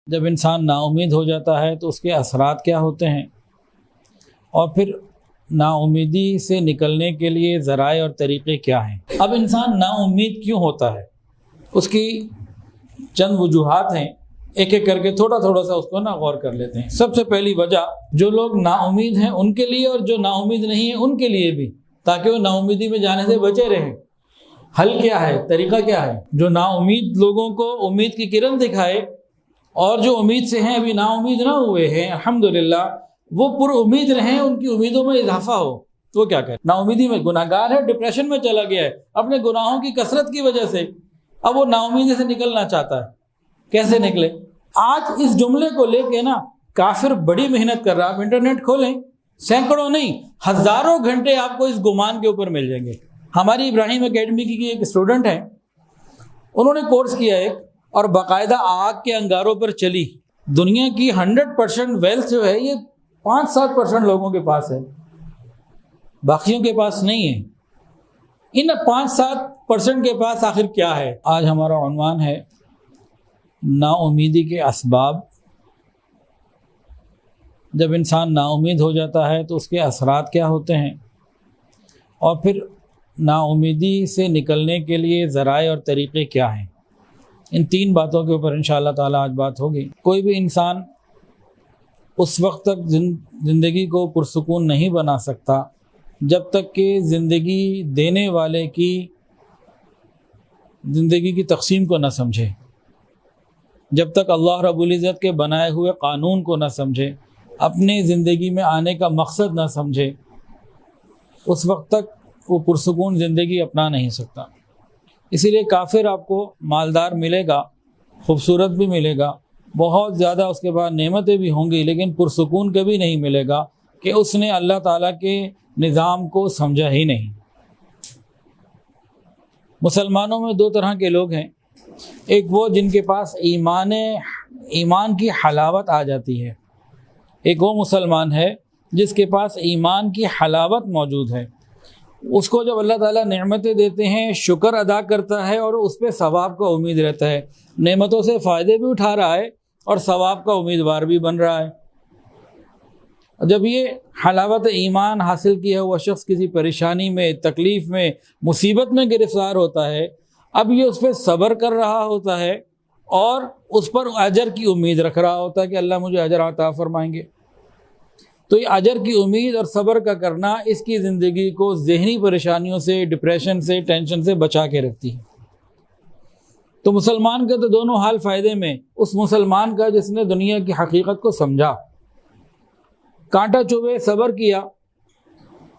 جب انسان نا امید ہو جاتا ہے تو اس کے اثرات کیا ہوتے ہیں، اور پھر نا امیدی سے نکلنے کے لیے ذرائع اور طریقے کیا ہیں۔ اب انسان نا امید کیوں ہوتا ہے، اس کی چند وجوہات ہیں، ایک ایک کر کے تھوڑا تھوڑا سا اس کو غور کر لیتے ہیں۔ سب سے پہلی وجہ، جو لوگ نا امید ہیں ان کے لیے اور جو نا امید نہیں ہیں ان کے لیے بھی، تاکہ وہ نا امیدی میں جانے سے بچے رہیں۔ حل کیا ہے، طریقہ کیا ہے؟ جو نا امید لوگوں کو امید کی کرن دکھائے، اور جو امید سے ہیں ابھی نا امید نہ ہوئے ہیں الحمدللہ وہ پر امید رہیں، ان کی امیدوں میں اضافہ ہو۔ تو وہ کیا کرے؟ نا امیدی میں گناہ گار ہے، ڈپریشن میں چلا گیا ہے اپنے گناہوں کی کثرت کی وجہ سے، اب وہ نا امیدی سے نکلنا چاہتا ہے۔ کیسے نکلے؟ آج اس جملے کو لے کے کافر بڑی محنت کر رہا ہے۔ آپ انٹرنیٹ کھولیں، سینکڑوں نہیں ہزاروں گھنٹے آپ کو اس گمان کے اوپر مل جائیں گے۔ ہماری ابراہیم اکیڈمی کی ایک اسٹوڈنٹ ہیں، انہوں نے کورس کیا ایک، اور باقاعدہ آگ کے انگاروں پر چلی۔ دنیا کی 100% ویلتھ جو ہے یہ 5-7% لوگوں کے پاس ہے، باقیوں کے پاس نہیں ہے۔ ان 5-7% کے پاس آخر کیا ہے؟ آج ہمارا عنوان ہے نا امیدی کے اسباب۔ جب انسان نا امید ہو جاتا ہے تو اس کے اثرات کیا ہوتے ہیں، اور پھر نا امیدی سے نکلنے کے لیے ذرائع اور طریقے کیا ہیں۔ ان تین باتوں کے اوپر انشاءاللہ تعالی آج بات ہوگی۔ کوئی بھی انسان اس وقت تک زندگی کو پرسکون نہیں بنا سکتا جب تک کہ زندگی دینے والے کی زندگی کی تقسیم کو نہ سمجھے، جب تک اللہ رب العزت کے بنائے ہوئے قانون کو نہ سمجھے، اپنے زندگی میں آنے کا مقصد نہ سمجھے، اس وقت تک وہ پرسکون زندگی اپنا نہیں سکتا۔ اسی لیے کافر آپ کو مالدار ملے گا، خوبصورت بھی ملے گا، بہت زیادہ اس کے بعد نعمتیں بھی ہوں گی، لیکن پرسکون کبھی نہیں ملے گا کہ اس نے اللہ تعالیٰ کے نظام کو سمجھا ہی نہیں۔ مسلمانوں میں دو طرح کے لوگ ہیں، ایک وہ جن کے پاس ایمان کی حلاوت آ جاتی ہے، ایک وہ مسلمان ہے جس کے پاس ایمان کی حلاوت موجود ہے۔ اس کو جب اللہ تعالیٰ نعمتیں دیتے ہیں شکر ادا کرتا ہے، اور اس پہ ثواب کا امید رہتا ہے، نعمتوں سے فائدے بھی اٹھا رہا ہے اور ثواب کا امیدوار بھی بن رہا ہے۔ جب یہ حلاوت ایمان حاصل کیا ہوا شخص کسی پریشانی میں، تکلیف میں، مصیبت میں گرفتار ہوتا ہے، اب یہ اس پہ صبر کر رہا ہوتا ہے اور اس پر اجر کی امید رکھ رہا ہوتا ہے کہ اللہ مجھے اجر عطا فرمائیں گے۔ تو یہ اجر کی امید اور صبر کا کرنا اس کی زندگی کو ذہنی پریشانیوں سے، ڈپریشن سے، ٹینشن سے بچا کے رکھتی ہے۔ تو مسلمان کا تو دونوں حال فائدے میں، اس مسلمان کا جس نے دنیا کی حقیقت کو سمجھا، کانٹا چبھے صبر کیا،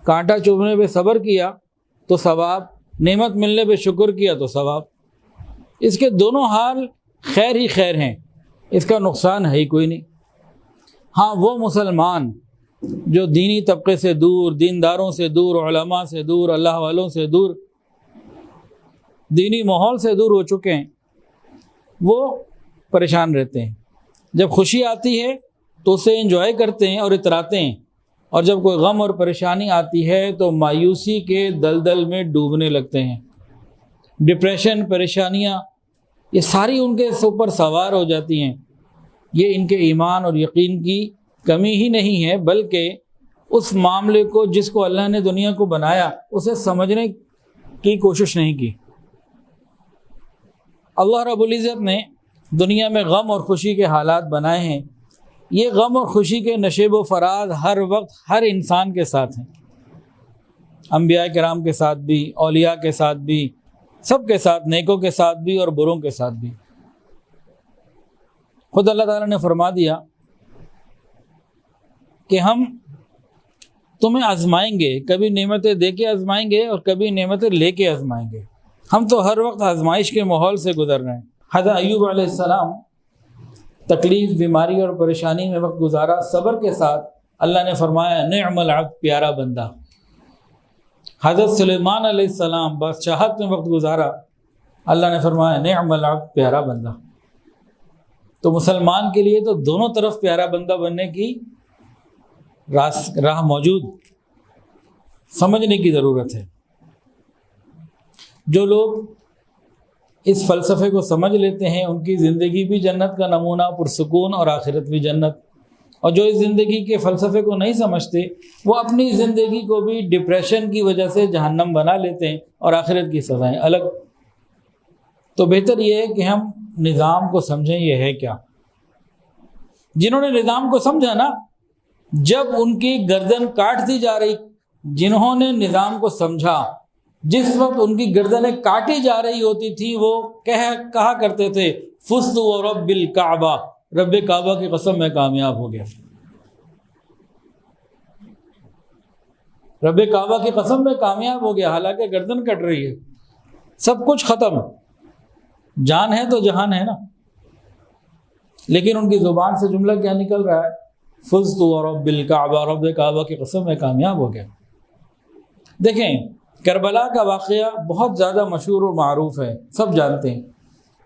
کانٹا چبھنے پہ صبر کیا تو ثواب، نعمت ملنے پہ شکر کیا تو ثواب۔ اس کے دونوں حال خیر ہی خیر ہیں، اس کا نقصان ہے ہی کوئی نہیں۔ ہاں وہ مسلمان جو دینی طبقے سے دور، دینداروں سے دور، علماء سے دور، اللہ والوں سے دور، دینی ماحول سے دور ہو چکے ہیں، وہ پریشان رہتے ہیں۔ جب خوشی آتی ہے تو اسے انجوائے کرتے ہیں اور اتراتے ہیں، اور جب کوئی غم اور پریشانی آتی ہے تو مایوسی کے دلدل میں ڈوبنے لگتے ہیں۔ ڈپریشن، پریشانیاں یہ ساری ان کے اوپر سوار ہو جاتی ہیں۔ یہ ان کے ایمان اور یقین کی کمی ہی نہیں ہے، بلکہ اس معاملے کو جس کو اللہ نے دنیا کو بنایا اسے سمجھنے کی کوشش نہیں کی۔ اللہ رب العزت نے دنیا میں غم اور خوشی کے حالات بنائے ہیں۔ یہ غم اور خوشی کے نشیب و فراز ہر وقت ہر انسان کے ساتھ ہیں، انبیاء کرام کے ساتھ بھی، اولیاء کے ساتھ بھی، سب کے ساتھ، نیکوں کے ساتھ بھی اور بروں کے ساتھ بھی۔ خود اللہ تعالیٰ نے فرما دیا کہ ہم تمہیں آزمائیں گے، کبھی نعمتیں دے کے آزمائیں گے اور کبھی نعمتیں لے کے آزمائیں گے۔ ہم تو ہر وقت آزمائش کے ماحول سے گزر رہے ہیں۔ حضرت ایوب علیہ السلام تکلیف، بیماری اور پریشانی میں وقت گزارا، صبر کے ساتھ۔ اللہ نے فرمایا نعم العبد، پیارا بندہ۔ حضرت سلیمان علیہ السلام بادشاہت میں وقت گزارا، اللہ نے فرمایا نعم العبد، پیارا بندہ۔ تو مسلمان کے لیے تو دونوں طرف پیارا بندہ بننے کی راہ موجود، سمجھنے کی ضرورت ہے۔ جو لوگ اس فلسفے کو سمجھ لیتے ہیں ان کی زندگی بھی جنت کا نمونہ، پرسکون، اور آخرت بھی جنت۔ اور جو اس زندگی کے فلسفے کو نہیں سمجھتے وہ اپنی زندگی کو بھی ڈپریشن کی وجہ سے جہنم بنا لیتے ہیں اور آخرت کی سزائیں الگ۔ تو بہتر یہ ہے کہ ہم نظام کو سمجھیں یہ ہے کیا۔ جنہوں نے نظام کو سمجھا نا، جب ان کی گردن کاٹ دی جا رہی، جنہوں نے نظام کو سمجھا، جس وقت ان کی گردنیں کاٹی جا رہی ہوتی تھی وہ کہا کرتے تھے فزت ورب الکعبہ، رب کعبہ کی قسم میں کامیاب ہو گیا، رب کعبہ کی قسم میں کامیاب ہو گیا، حالانکہ گردن کٹ رہی ہے، سب کچھ ختم، جان ہے تو جہان ہے نا، لیکن ان کی زبان سے جملہ کیا نکل رہا ہے؟ فزت ورب الکعبہ، رب کعبہ کی قسم میں کامیاب ہو گیا۔ دیکھیں کربلا کا واقعہ بہت زیادہ مشہور و معروف ہے، سب جانتے ہیں۔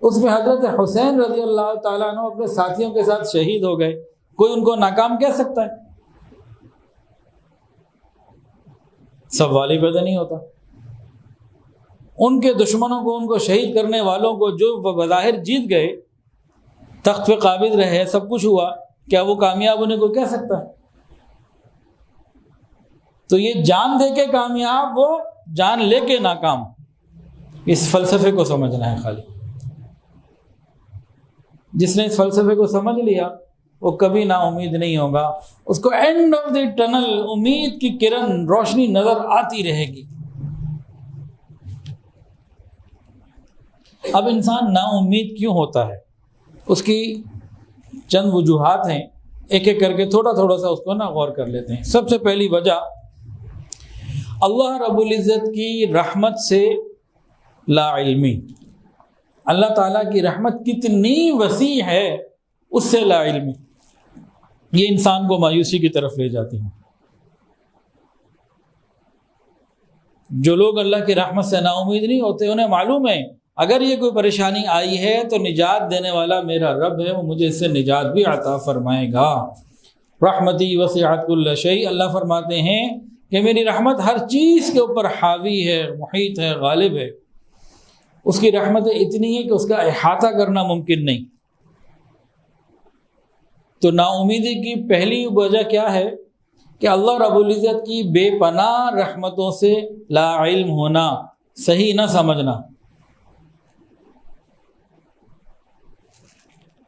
اس میں حضرت حسین رضی اللہ تعالیٰ عنہ اپنے ساتھیوں کے ساتھ شہید ہو گئے، کوئی ان کو ناکام کہہ سکتا ہے؟ سوال ہی پیدا نہیں ہوتا۔ ان کے دشمنوں کو، ان کو شہید کرنے والوں کو جو بظاہر جیت گئے، تخت پہ قابض رہے، سب کچھ ہوا، کیا وہ کامیاب ہونے کو کہہ سکتا ہے؟ تو یہ جان دے کے کامیاب، وہ جان لے کے ناکام۔ اس فلسفے کو سمجھنا ہے خالی۔ جس نے اس فلسفے کو سمجھ لیا وہ کبھی نا امید نہیں ہوگا، اس کو اینڈ آف دی ٹنل امید کی کرن، روشنی نظر آتی رہے گی۔ اب انسان نا امید کیوں ہوتا ہے؟ اس کی چند وجوہات ہیں، ایک ایک کر کے تھوڑا تھوڑا سا اس کو غور کر لیتے ہیں۔ سب سے پہلی وجہ، اللہ رب العزت کی رحمت سے لا علمی۔ اللہ تعالیٰ کی رحمت کتنی وسیع ہے، اس سے لا علمی، یہ انسان کو مایوسی کی طرف لے جاتی ہے۔ جو لوگ اللہ کی رحمت سے نا امید نہیں ہوتے، انہیں معلوم ہے اگر یہ کوئی پریشانی آئی ہے تو نجات دینے والا میرا رب ہے، وہ مجھے اس سے نجات بھی عطا فرمائے گا۔ رحمتی وسعت کل شیء، اللہ فرماتے ہیں کہ میری رحمت ہر چیز کے اوپر حاوی ہے، محیط ہے، غالب ہے۔ اس کی رحمت اتنی ہے کہ اس کا احاطہ کرنا ممکن نہیں۔ تو نا امیدی کی پہلی وجہ کیا ہے کہ اللہ رب العزت کی بے پناہ رحمتوں سے لا علم ہونا، صحیح نہ سمجھنا۔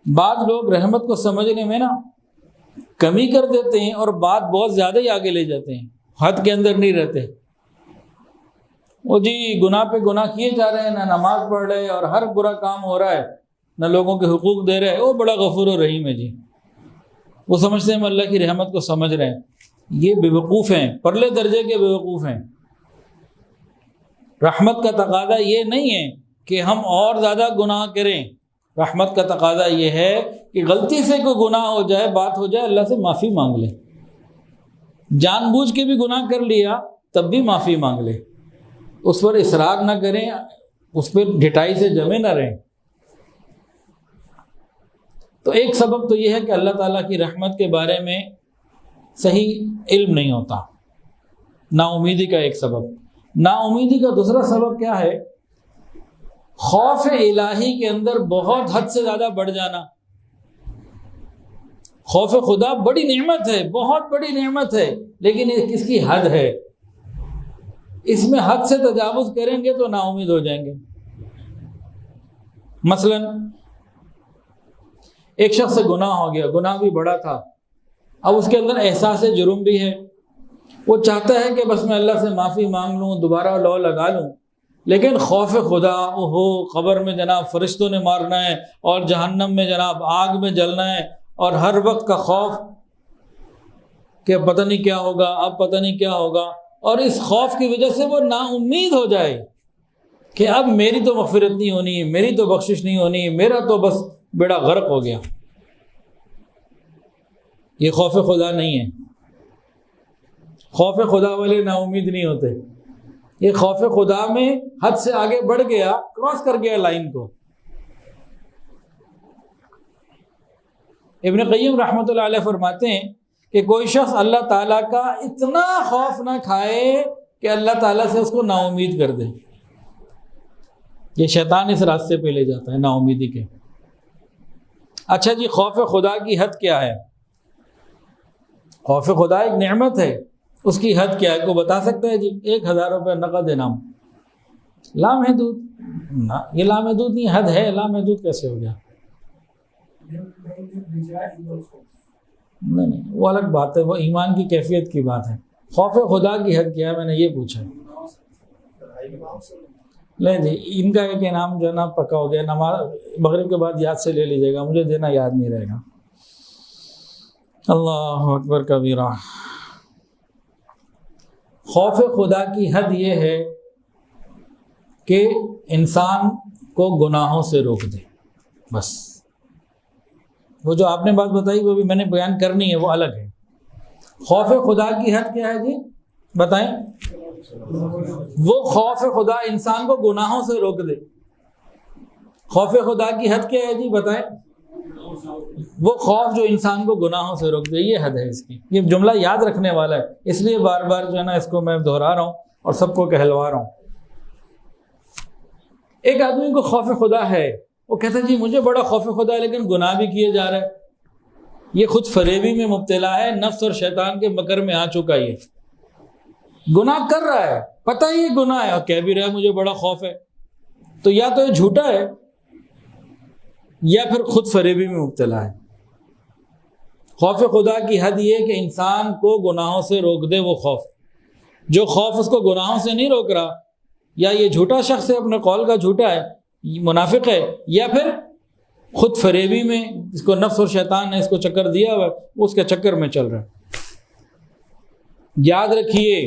بعض لوگ رحمت کو سمجھنے میں کمی کر دیتے ہیں اور بات بہت زیادہ ہی آگے لے جاتے ہیں، حد کے اندر نہیں رہتے۔ وہ جی گناہ پہ گناہ کیے جا رہے ہیں، نہ نماز پڑھ رہے، اور ہر برا کام ہو رہا ہے، نہ لوگوں کے حقوق دے رہے، وہ بڑا غفور و رحیم ہے جی۔ وہ سمجھتے ہیں ہم اللہ کی رحمت کو سمجھ رہے ہیں۔ یہ بیوقوف ہیں، پرلے درجے کے بیوقوف ہیں۔ رحمت کا تقاضا یہ نہیں ہے کہ ہم اور زیادہ گناہ کریں، رحمت کا تقاضا یہ ہے کہ غلطی سے کوئی گناہ ہو جائے، بات ہو جائے، اللہ سے معافی مانگ لے۔ جان بوجھ کے بھی گناہ کر لیا تب بھی معافی مانگ لے، اس پر اصرار نہ کریں، اس پر ڈٹائی سے جمے نہ رہیں۔ تو ایک سبب تو یہ ہے کہ اللہ تعالیٰ کی رحمت کے بارے میں صحیح علم نہیں ہوتا، نا امیدی کا ایک سبب۔ نا امیدی کا دوسرا سبب کیا ہے؟ خوف الہی کے اندر بہت حد سے زیادہ بڑھ جانا۔ خوف خدا بڑی نعمت ہے، بہت بڑی نعمت ہے، لیکن اس کی حد ہے۔ اس میں حد سے تجاوز کریں گے تو نا امید ہو جائیں گے۔ مثلا ایک شخص سے گناہ ہو گیا، گناہ بھی بڑا تھا، اب اس کے اندر احساس جرم بھی ہے، وہ چاہتا ہے کہ بس میں اللہ سے معافی مانگ لوں، دوبارہ لو لگا لوں، لیکن خوف خدا قبر میں جناب فرشتوں نے مارنا ہے، اور جہنم میں جناب آگ میں جلنا ہے، اور ہر وقت کا خوف کہ پتہ نہیں کیا ہوگا، اب پتہ نہیں کیا ہوگا، اور اس خوف کی وجہ سے وہ نا امید ہو جائے کہ اب میری تو مغفرت نہیں ہونی، میری تو بخشش نہیں ہونی، میرا تو بس بیڑا غرق ہو گیا۔ یہ خوف خدا نہیں ہے۔ خوف خدا والے نا امید نہیں ہوتے۔ یہ خوف خدا میں حد سے آگے بڑھ گیا، کراس کر گیا لائن کو۔ ابن قیم رحمۃ اللہ علیہ فرماتے ہیں کہ کوئی شخص اللہ تعالیٰ کا اتنا خوف نہ کھائے کہ اللہ تعالیٰ سے اس کو نا امید کر دے۔ یہ شیطان اس راستے پہ لے جاتا ہے نا امیدی کے۔ اچھا جی، خوف خدا کی حد کیا ہے؟ خوف خدا ایک نعمت ہے، اس کی حد کیا ہے؟ کوئی بتا سکتا ہے جی؟ 1000 روپے نقد انعام، لامحدود؟ نہ، یہ لامحدود نہیں، حد ہے، لامحدود کیسے ہو گیا؟ نہیں، وہ الگ بات ہے، وہ ایمان کی کیفیت کی بات ہے۔ خوف خدا کی حد کیا ہے، میں نے یہ پوچھا۔ نہیں جی، ان کا ایک انعام جو ہے نا پکا ہو گیا، نماز مغرب کے بعد یاد سے لے لیجیے گا، مجھے دینا یاد نہیں رہے گا۔ اللہ اکبر کبیرہ۔ خوف خدا کی حد یہ ہے کہ انسان کو گناہوں سے روک دے، بس۔ وہ جو آپ نے بات بتائی وہ بھی میں نے بیان کرنی ہے، وہ الگ ہے۔ خوف خدا کی حد کیا ہے جی؟ بتائیں۔ وہ خوف خدا انسان کو گناہوں سے روک دے۔ خوف خدا کی حد کیا ہے جی؟ بتائیں۔ وہ خوف جو انسان کو گناہوں سے روک دے، یہ حد ہے اس کی۔ یہ جملہ یاد رکھنے والا ہے، اس لیے بار بار جو ہے نا اس کو میں دہرا رہا ہوں اور سب کو کہلوا رہا ہوں۔ ایک آدمی کو خوف خدا ہے، وہ کہتا ہے جی مجھے بڑا خوف خدا ہے لیکن گناہ بھی کیے جا رہا ہے، یہ خود فریبی میں مبتلا ہے، نفس اور شیطان کے مکر میں آ چکا، یہ گناہ کر رہا ہے، پتہ ہی یہ گناہ ہے اور کہہ بھی رہا ہے مجھے بڑا خوف ہے۔ تو یا تو یہ جھوٹا ہے یا پھر خود فریبی میں مبتلا ہے۔ خوف خدا کی حد یہ کہ انسان کو گناہوں سے روک دے وہ خوف۔ جو خوف اس کو گناہوں سے نہیں روک رہا، یا یہ جھوٹا شخص ہے، اپنے قول کا جھوٹا ہے، منافق ہے، یا پھر خود فریبی میں اس کو نفس اور شیطان نے اس کو چکر دیا ہوا ہے، وہ اس کے چکر میں چل رہا ہے۔ یاد رکھیے،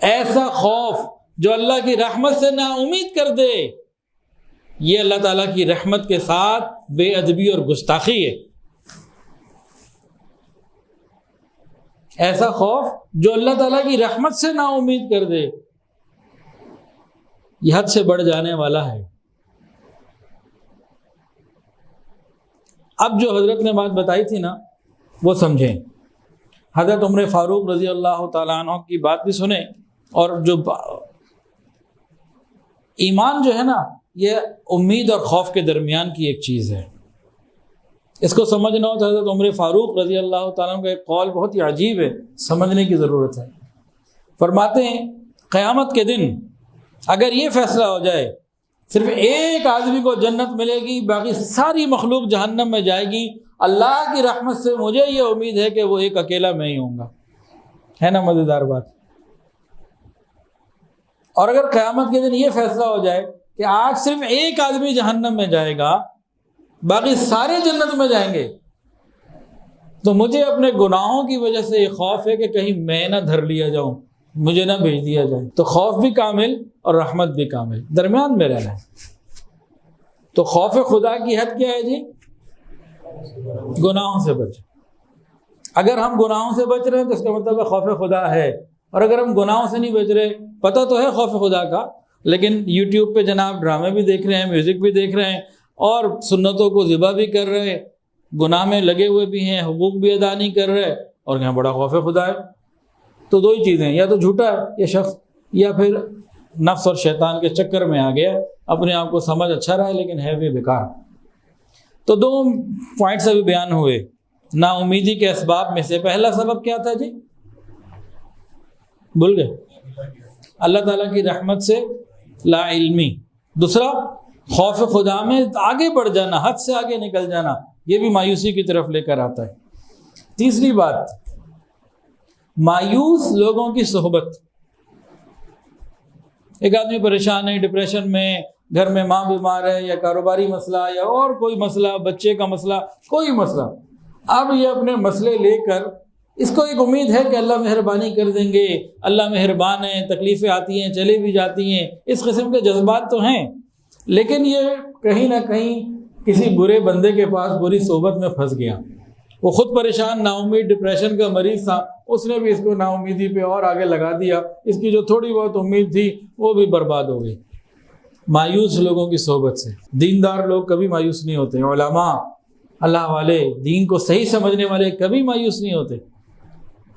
ایسا خوف جو اللہ کی رحمت سے نا امید کر دے، یہ اللہ تعالیٰ کی رحمت کے ساتھ بے ادبی اور گستاخی ہے۔ ایسا خوف جو اللہ تعالیٰ کی رحمت سے نا امید کر دے، یہ حد سے بڑھ جانے والا ہے۔ اب جو حضرت نے بات بتائی تھی نا وہ سمجھیں۔ حضرت عمر فاروق رضی اللہ تعالیٰ عنہ کی بات بھی سنیں، اور جو ایمان جو ہے نا یہ امید اور خوف کے درمیان کی ایک چیز ہے، اس کو سمجھنا ہو تو حضرت عمر فاروق رضی اللہ تعالیٰ عنہ کا ایک قول بہت ہی عجیب ہے، سمجھنے کی ضرورت ہے۔ فرماتے ہیں قیامت کے دن اگر یہ فیصلہ ہو جائے صرف ایک آدمی کو جنت ملے گی، باقی ساری مخلوق جہنم میں جائے گی، اللہ کی رحمت سے مجھے یہ امید ہے کہ وہ ایک اکیلا میں ہی ہوں گا، ہے نا مزیدار بات؟ اور اگر قیامت کے دن یہ فیصلہ ہو جائے کہ آج صرف ایک آدمی جہنم میں جائے گا، باقی سارے جنت میں جائیں گے، تو مجھے اپنے گناہوں کی وجہ سے یہ خوف ہے کہ کہیں میں نہ دھر لیا جاؤں، مجھے نہ بھیج دیا جائے۔ تو خوف بھی کامل اور رحمت بھی کامل، درمیان میں رہنا ہے۔ تو خوف خدا کی حد کیا ہے جی؟ گناہوں سے بچ۔ اگر ہم گناہوں سے بچ رہے ہیں تو اس کا مطلب ہے خوف خدا ہے، اور اگر ہم گناہوں سے نہیں بچ رہے، پتہ تو ہے خوف خدا کا، لیکن یوٹیوب پہ جناب ڈرامے بھی دیکھ رہے ہیں، میوزک بھی دیکھ رہے ہیں، اور سنتوں کو ذبح بھی کر رہے ہیں، گناہ میں لگے ہوئے بھی ہیں، حقوق بھی ادا نہیں کر رہے، اور یہاں بڑا خوف خدا ہے۔ تو دو ہی چیزیں، یا تو جھوٹا ہے یہ شخص، یا پھر نفس اور شیطان کے چکر میں آ گیا، اپنے آپ کو سمجھ اچھا رہا ہے لیکن ہے بھی بیکار۔ تو دو پوائنٹس ابھی بیان ہوئے نا امیدی کے اسباب میں سے۔ پہلا سبب کیا تھا جی؟ بھول گئے؟ اللہ تعالیٰ کی رحمت سے لا علمی۔ دوسرا خوف خدا میں آگے بڑھ جانا، حد سے آگے نکل جانا، یہ بھی مایوسی کی طرف لے کر آتا ہے۔ تیسری بات، مایوس لوگوں کی صحبت۔ ایک آدمی پریشان ہے، ڈپریشن میں، گھر میں ماں بیمار ہے، یا کاروباری مسئلہ، یا اور کوئی مسئلہ، بچے کا مسئلہ، کوئی مسئلہ، اب یہ اپنے مسئلے لے کر اس کو ایک امید ہے کہ اللہ مہربانی کر دیں گے، اللہ مہربان ہے، تکلیفیں آتی ہیں چلی بھی جاتی ہیں، اس قسم کے جذبات تو ہیں، لیکن یہ کہیں نہ کہیں کسی برے بندے کے پاس بری صحبت میں پھنس گیا۔ وہ خود پریشان، نا امید، ڈپریشن کا مریض تھا، اس نے بھی اس کو نا امیدی پہ اور آگے لگا دیا، اس کی جو تھوڑی بہت امید تھی وہ بھی برباد ہو گئی مایوس لوگوں کی صحبت سے۔ دیندار لوگ کبھی مایوس نہیں ہوتے، علماء، اللہ والے، دین کو صحیح سمجھنے والے کبھی مایوس نہیں ہوتے۔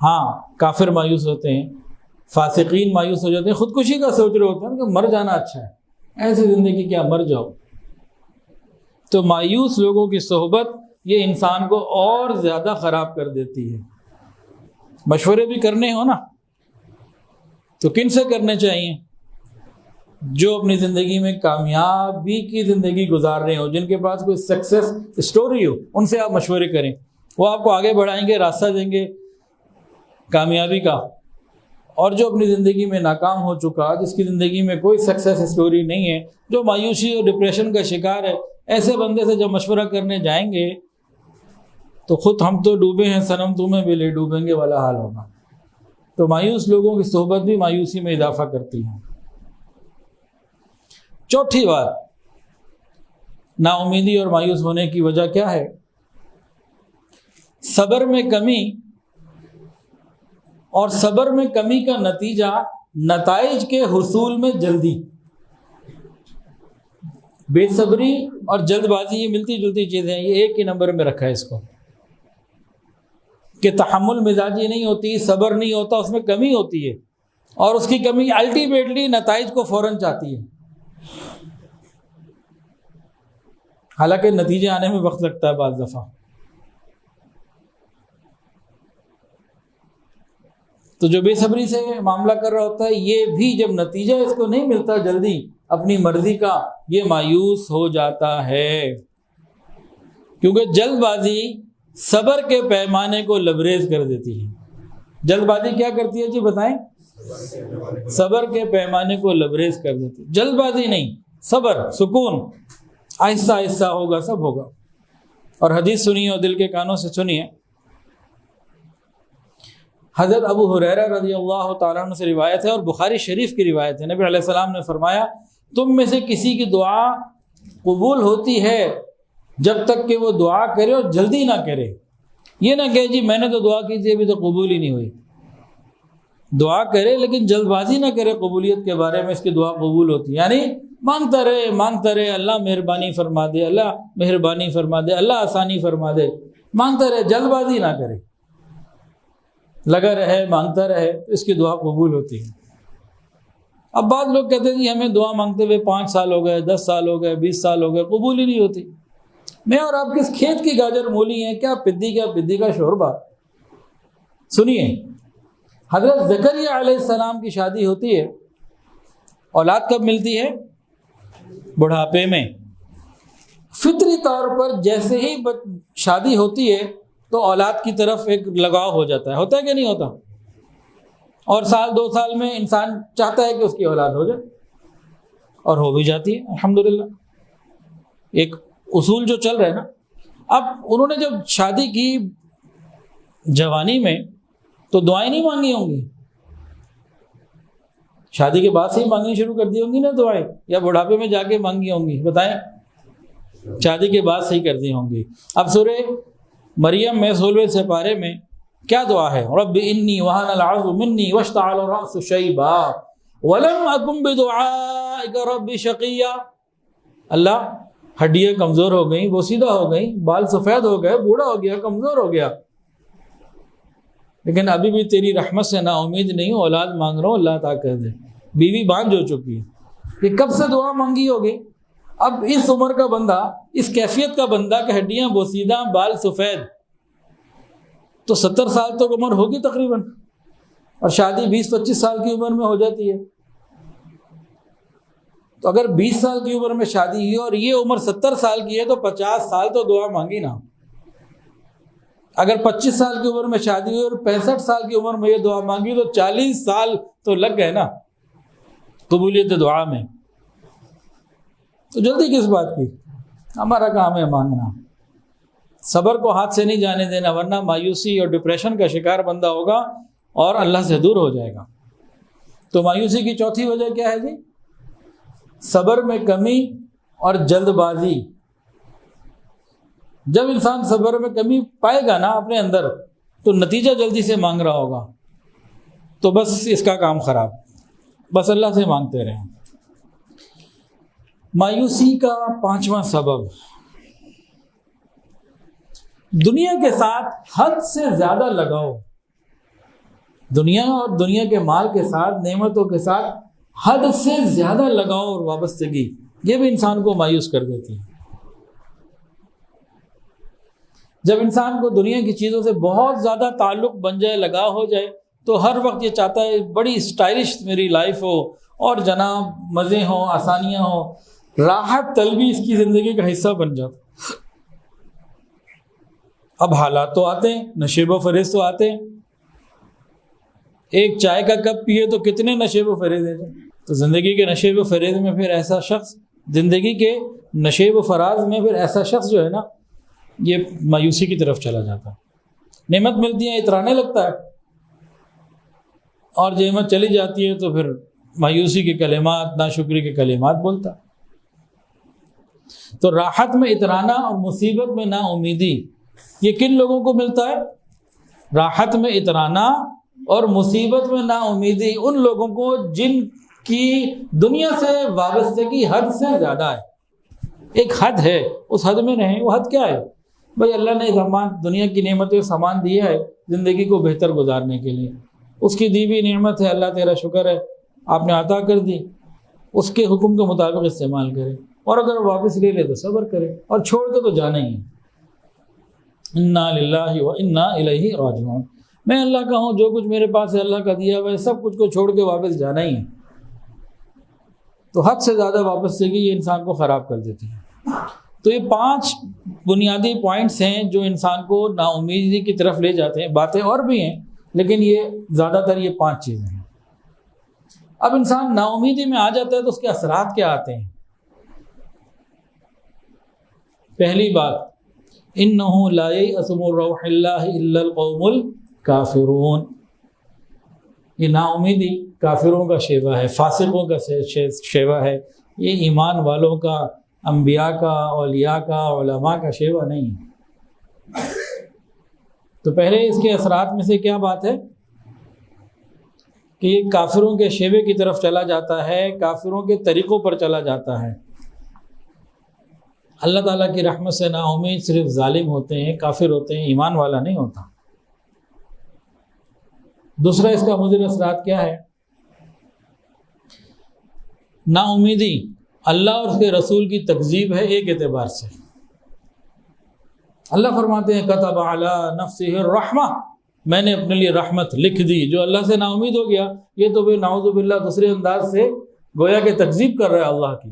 ہاں کافر مایوس ہوتے ہیں، فاسقین مایوس ہو جاتے ہیں، خودکشی کا سوچ رہے ہوتے ہیں کہ مر جانا اچھا ہے، ایسی زندگی کیا مر جاؤ. تو مایوس لوگوں کی صحبت یہ انسان کو اور زیادہ خراب کر دیتی ہے. مشورے بھی کرنے ہو نا تو کن سے کرنے چاہیے؟ جو اپنی زندگی میں کامیابی کی زندگی گزار رہے ہو، جن کے پاس کوئی سکسیس اسٹوری ہو، ان سے آپ مشورے کریں. وہ آپ کو آگے بڑھائیں گے، راستہ دیں گے کامیابی کا. اور جو اپنی زندگی میں ناکام ہو چکا، جس کی زندگی میں کوئی سکسیس اسٹوری نہیں ہے، جو مایوسی اور ڈپریشن کا شکار ہے، ایسے بندے سے جب مشورہ کرنے جائیں گے تو خود ہم تو ڈوبے ہیں صنم تمہیں بھی لے ڈوبیں گے والا حال ہوگا. تو مایوس لوگوں کی صحبت بھی مایوسی میں اضافہ کرتی ہے. چوتھی بات، نا امیدی اور مایوس ہونے کی وجہ کیا ہے؟ صبر میں کمی، اور صبر میں کمی کا نتیجہ نتائج کے حصول میں جلدی. بے صبری اور جلد بازی یہ ملتی جلتی چیزیں ہیں، یہ ایک ہی نمبر میں رکھا ہے اس کو، کہ تحمل مزاجی نہیں ہوتی، صبر نہیں ہوتا، اس میں کمی ہوتی ہے، اور اس کی کمی الٹیمیٹلی نتائج کو فوراً چاہتی ہے. حالانکہ نتیجے آنے میں وقت لگتا ہے بعض دفعہ. تو جو بے صبری سے معاملہ کر رہا ہوتا ہے، یہ بھی جب نتیجہ اس کو نہیں ملتا جلدی اپنی مرضی کا، یہ مایوس ہو جاتا ہے. کیونکہ جلد بازی صبر کے پیمانے کو لبریز کر دیتی ہے. جلد بازی کیا کرتی ہے جی بتائیں؟ صبر کے پیمانے کو لبریز کر دیتی ہے. جلد بازی نہیں، صبر، سکون، آہستہ آہستہ ہوگا، سب ہوگا. اور حدیث سنیے اور دل کے کانوں سے سنیے. حضرت ابو ہریرہ رضی اللہ تعالیٰ عنہ سے روایت ہے، اور بخاری شریف کی روایت ہے. نبی علیہ السلام نے فرمایا، تم میں سے کسی کی دعا قبول ہوتی ہے جب تک کہ وہ دعا کرے اور جلدی نہ کرے. یہ نہ کہے جی میں نے تو دعا کی تھی ابھی تو قبول ہی نہیں ہوئی. دعا کرے لیکن جلد بازی نہ کرے قبولیت کے بارے میں، اس کی دعا قبول ہوتی ہے. یعنی مانگتا رہے، اللہ مہربانی فرما دے، اللہ مہربانی فرما دے، اللہ آسانی فرما دے. مانگتا رہے، جلد بازی نہ کرے، لگا رہے، مانگتا رہے، اس کی دعا قبول ہوتی ہے. اب بعض لوگ کہتے ہیں جی ہمیں دعا مانگتے ہوئے 5 سال ہو گئے، 10 سال ہو گئے، 20 سال ہو گئے، قبول ہی نہیں ہوتی. میں اور آپ کس کھیت کی گاجر مولی ہیں، کیا پدی کا شوربہ. سنیے، حضرت زکریا علیہ السلام کی شادی ہوتی ہے. اولاد کب ملتی ہے؟ بڑھاپے میں. فطری طور پر جیسے ہی شادی ہوتی ہے تو اولاد کی طرف ایک لگاؤ ہو جاتا ہے. ہوتا ہے کہ نہیں ہوتا؟ اور 1-2 سال میں انسان چاہتا ہے کہ اس کی اولاد ہو جائے، اور ہو بھی جاتی ہے الحمدللہ. ایک اصول جو چل رہا ہے نا. اب انہوں نے جب شادی کی جوانی میں تو دعائیں نہیں مانگی ہوں گی، شادی کے بعد سے ہی مانگنی شروع کر دی ہوں گی نا دعائیں، یا بڑھاپے میں جا کے مانگی ہوں گی؟ بتائیں. شادی کے بعد سے ہی کر دی ہوں گی. اب سورہ مریم میں 16ویں سپارے میں کیا دعا ہے؟ رب انی وہن العظم منی واشتعل الرأس شیبا ولم اکن بدعائک رب شقیا. اللہ، ہڈیاں کمزور ہو گئیں، بوسیدہ ہو گئیں، بال سفید ہو گئے، بوڑھا ہو گیا، کمزور ہو گیا، لیکن ابھی بھی تیری رحمت سے نا امید نہیں ہوں، اولاد مانگ رہا ہوں، اللہ عطا کر دے. بیوی بانجھ ہو چکی ہے، یہ کب سے دعا مانگی ہوگی؟ اب اس عمر کا بندہ، اس کیفیت کا بندہ کہ ہڈیاں بوسیدہ، بال سفید، تو 70 سال تک عمر ہوگی تقریباً، اور شادی 20-25 سال کی عمر میں ہو جاتی ہے. تو اگر 20 سال کی عمر میں شادی ہوئی اور یہ عمر 70 سال کی ہے تو 50 سال تو دعا مانگی نا. اگر 25 سال کی عمر میں شادی ہوئی اور 65 سال کی عمر میں یہ دعا مانگی تو 40 سال تو لگ گئے نا قبولیت دعا میں. تو جلدی کس بات کی؟ ہمارا کام ہے مانگنا، صبر کو ہاتھ سے نہیں جانے دینا، ورنہ مایوسی اور ڈپریشن کا شکار بندہ ہوگا اور اللہ سے دور ہو جائے گا. تو مایوسی کی چوتھی وجہ کیا ہے جی؟ صبر میں کمی اور جلد بازی. جب انسان صبر میں کمی پائے گا نا اپنے اندر تو نتیجہ جلدی سے مانگ رہا ہوگا، تو بس اس کا کام خراب. بس اللہ سے مانگتے رہیں. مایوسی کا 5واں سبب، دنیا کے ساتھ حد سے زیادہ لگاؤ. دنیا اور دنیا کے مال کے ساتھ، نعمتوں کے ساتھ حد سے زیادہ لگاؤ اور وابستگی یہ بھی انسان کو مایوس کر دیتی ہے۔ جب انسان کو دنیا کی چیزوں سے بہت زیادہ تعلق بن جائے، لگاؤ ہو جائے، تو ہر وقت یہ چاہتا ہے بڑی اسٹائلش میری لائف ہو اور جناب مزے ہوں، آسانیاں ہوں، راحت طلبی اس کی زندگی کا حصہ بن جاتا۔ اب حالات تو آتے ہیں، نشیب و فریز تو آتے ہیں، ایک چائے کا کپ پیے تو کتنے نشیب و فریز ہیں۔ تو زندگی کے نشیب و فریز میں پھر ایسا شخص، زندگی کے نشیب و فراز میں پھر ایسا شخص جو ہے نا، یہ مایوسی کی طرف چلا جاتا ہے۔ نعمت ملتی ہے اترانے لگتا ہے، اور نعمت چلی جاتی ہے تو پھر مایوسی کے کلمات، ناشکری کے کلمات بولتا۔ تو راحت میں اترانا اور مصیبت میں نا امیدی، یہ کن لوگوں کو ملتا ہے؟ راحت میں اترانا اور مصیبت میں نا امیدی ان لوگوں کو جن کی دنیا سے وابستگی حد سے زیادہ ہے۔ ایک حد ہے، اس حد میں رہیں۔ وہ حد کیا ہے؟ بھائی اللہ نے سامان، دنیا کی نعمتیں سامان دیا ہے زندگی کو بہتر گزارنے کے لیے، اس کی دی ہوئی نعمت ہے، اللہ تیرا شکر ہے، آپ نے عطا کر دی، اس کے حکم کے مطابق استعمال کرے، اور اگر واپس لے لے تو صبر کرے، اور چھوڑ کے تو جانا ہی ہے۔ انا للہ و انا الیہ راجعون، میں اللہ کا ہوں، جو کچھ میرے پاس ہے اللہ کا دیا ہوا ہے، سب کچھ کو چھوڑ کے واپس جانا ہی ہے۔ تو حد سے زیادہ وابستگی یہ انسان کو خراب کر دیتی ہے۔ تو یہ 5 بنیادی پوائنٹس ہیں جو انسان کو نا امیدی کی طرف لے جاتے ہیں۔ باتیں اور بھی ہیں لیکن یہ زیادہ تر یہ 5 چیزیں ہیں۔ اب انسان نا امیدی میں آ جاتا ہے تو اس کے اثرات کیا آتے ہیں؟ پہلی بات، انہ لا ییأس من روح اللہ الا القوم الکافرون، یہ نا امیدی کافروں کا شیوہ ہے، فاسقوں کا شیوہ ہے، یہ ایمان والوں کا، انبیاء کا، اولیاء کا، علماء کا شیوہ نہیں ہے۔ تو پہلے اس کے اثرات میں سے کیا بات ہے کہ یہ کافروں کے شیوے کی طرف چلا جاتا ہے، کافروں کے طریقوں پر چلا جاتا ہے۔ اللہ تعالیٰ کی رحمت سے نا امید صرف ظالم ہوتے ہیں، کافر ہوتے ہیں، ایمان والا نہیں ہوتا۔ دوسرا اس کا مضر اثرات کیا ہے؟ نا امیدی اللہ اور اس کے رسول کی تکذیب ہے ایک اعتبار سے۔ اللہ فرماتے ہیں کتب علی نفسہ الرحمہ، میں نے اپنے لیے رحمت لکھ دی۔ جو اللہ سے نا امید ہو گیا یہ تو بے نعوذ باللہ دوسرے انداز سے گویا کہ تکذیب کر رہا ہے اللہ کی۔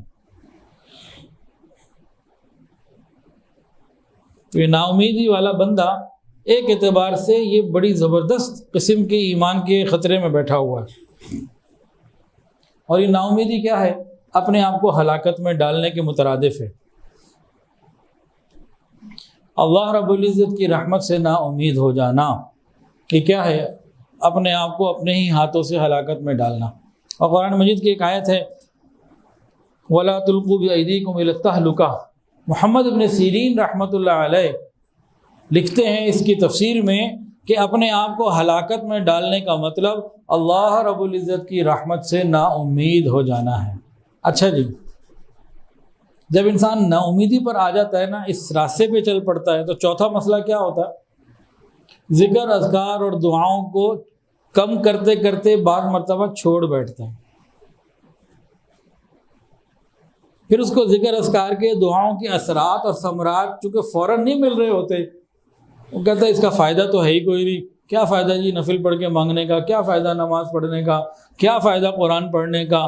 تو یہ نا امیدی والا بندہ ایک اعتبار سے یہ بڑی زبردست قسم کے ایمان کے خطرے میں بیٹھا ہوا ہے۔ اور یہ نا امیدی کیا ہے؟ اپنے آپ کو ہلاکت میں ڈالنے کے مترادف ہے۔ اللہ رب العزت کی رحمت سے نا امید ہو جانا یہ کیا ہے؟ اپنے آپ کو اپنے ہی ہاتھوں سے ہلاکت میں ڈالنا۔ اور قرآن مجید کی ایک آیت ہے وَلَا تُلْقُوا بِأَيْدِيكُمْ إِلَى التَّهْلُكَةِ، محمد ابن سیرین رحمۃ اللہ علیہ لکھتے ہیں اس کی تفسیر میں کہ اپنے آپ کو ہلاکت میں ڈالنے کا مطلب اللہ رب العزت کی رحمت سے نا امید ہو جانا ہے۔ اچھا جی، جب انسان نا امیدی پر آ جاتا ہے نا، اس راستے پہ چل پڑتا ہے، تو چوتھا مسئلہ کیا ہوتا ہے؟ ذکر، اذکار اور دعاؤں کو کم کرتے کرتے بعض مرتبہ چھوڑ بیٹھتا ہے۔ پھر اس کو ذکر اذکار کے، دعاؤں کے اثرات اور ثمرات چونکہ فوراً نہیں مل رہے ہوتے، وہ کہتا ہے اس کا فائدہ تو ہے ہی کوئی نہیں، کیا فائدہ جی نفل پڑھ کے مانگنے کا، کیا فائدہ نماز پڑھنے کا، کیا فائدہ قرآن پڑھنے کا۔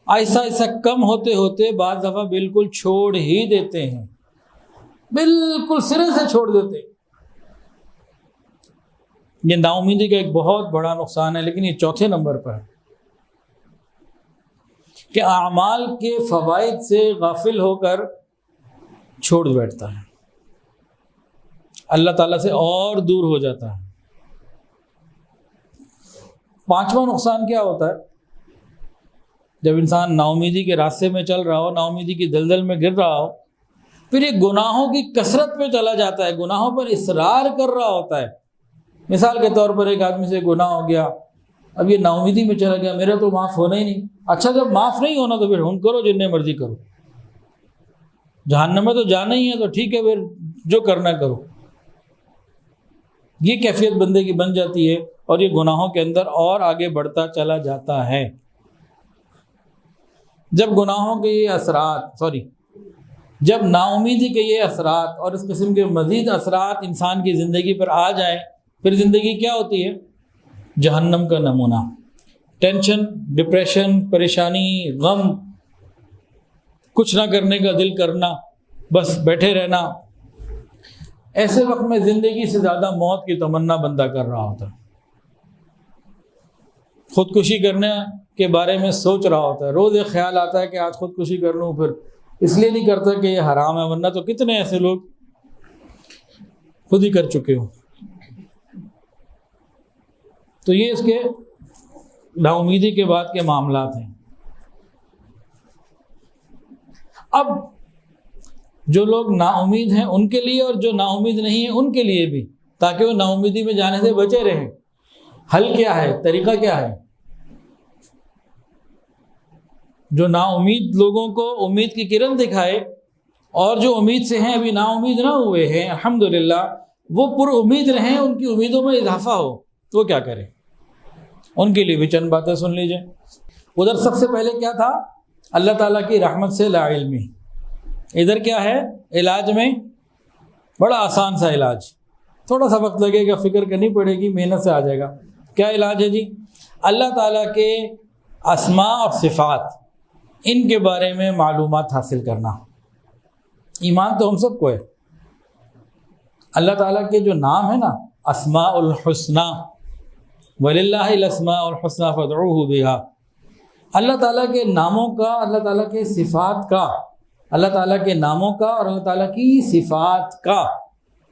ایسا ایسا کم ہوتے ہوتے بعض دفعہ بالکل چھوڑ ہی دیتے ہیں، بالکل سرے سے چھوڑ دیتے ہیں۔ یہ نا امیدی کا ایک بہت بڑا نقصان ہے، لیکن یہ چوتھے نمبر پر ہے کہ اعمال کے فوائد سے غافل ہو کر چھوڑ بیٹھتا ہے، اللہ تعالیٰ سے اور دور ہو جاتا ہے۔ پانچواں نقصان کیا ہوتا ہے؟ جب انسان نا امیدی کے راستے میں چل رہا ہو، نا امیدی کی دلدل میں گر رہا ہو، پھر یہ گناہوں کی کثرت پہ چلا جاتا ہے، گناہوں پر اصرار کر رہا ہوتا ہے۔ مثال کے طور پر ایک آدمی سے گناہ ہو گیا، اب یہ نا امیدی میں چلا گیا، میرا تو معاف ہونا ہی نہیں۔ اچھا جب معاف نہیں ہونا تو پھر ہم کرو جتنے مرضی کرو، جہنم میں تو جانا ہی ہے تو ٹھیک ہے، پھر جو کرنا کرو۔ یہ کیفیت بندے کی بن جاتی ہے اور یہ گناہوں کے اندر اور آگے بڑھتا چلا جاتا ہے۔ جب گناہوں کے یہ اثرات جب نا امیدی کے یہ اثرات اور اس قسم کے مزید اثرات انسان کی زندگی پر آ جائیں، پھر زندگی کیا ہوتی ہے؟ جہنم کا نمونہ۔ ٹینشن، ڈپریشن، پریشانی، غم، کچھ نہ کرنے کا دل کرنا، بس بیٹھے رہنا۔ ایسے وقت میں زندگی سے زیادہ موت کی تمنا بندہ کر رہا ہوتا ہے، خودکشی کرنے کے بارے میں سوچ رہا ہوتا ہے، روز ایک خیال آتا ہے کہ آج خودکشی کر لوں، پھر اس لیے نہیں کرتا کہ یہ حرام ہے، ورنہ تو کتنے ایسے لوگ خود ہی کر چکے ہو۔ تو یہ اس کے نا امیدی کے بعد کے معاملات ہیں۔ اب جو لوگ نا امید ہیں ان کے لیے، اور جو نا امید نہیں ہیں ان کے لیے بھی، تاکہ وہ نا امیدی میں جانے سے بچے رہیں، حل کیا ہے، طریقہ کیا ہے؟ جو نا امید لوگوں کو امید کی کرن دکھائے، اور جو امید سے ہیں ابھی نا امید نہ ہوئے ہیں الحمدللہ، وہ پر امید رہیں، ان کی امیدوں میں اضافہ ہو، تو کیا کریں؟ ان کے لیے بھی چند باتیں سن لیجئے۔ ادھر سب سے پہلے کیا تھا؟ اللہ تعالیٰ کی رحمت سے لا علمی۔ ادھر کیا ہے؟ علاج میں بڑا آسان سا علاج، تھوڑا سا وقت لگے گا، فکر کرنی پڑے گی، محنت سے آ جائے گا۔ کیا علاج ہے جی؟ اللہ تعالیٰ کے اسماء اور صفات، ان کے بارے میں معلومات حاصل کرنا۔ ایمان تو ہم سب کو ہے، اللہ تعالیٰ کے جو نام ہے نا، اسماء الحسنی، وَلِلَّهِ الْأَسْمَاءُ الْحُسْنَىٰ فَادْعُوهُ بِهَا، اللہ تعالیٰ کے ناموں کا، اللہ تعالیٰ کے صفات کا، اللہ تعالیٰ کے ناموں کا اور اللہ تعالیٰ کی صفات کا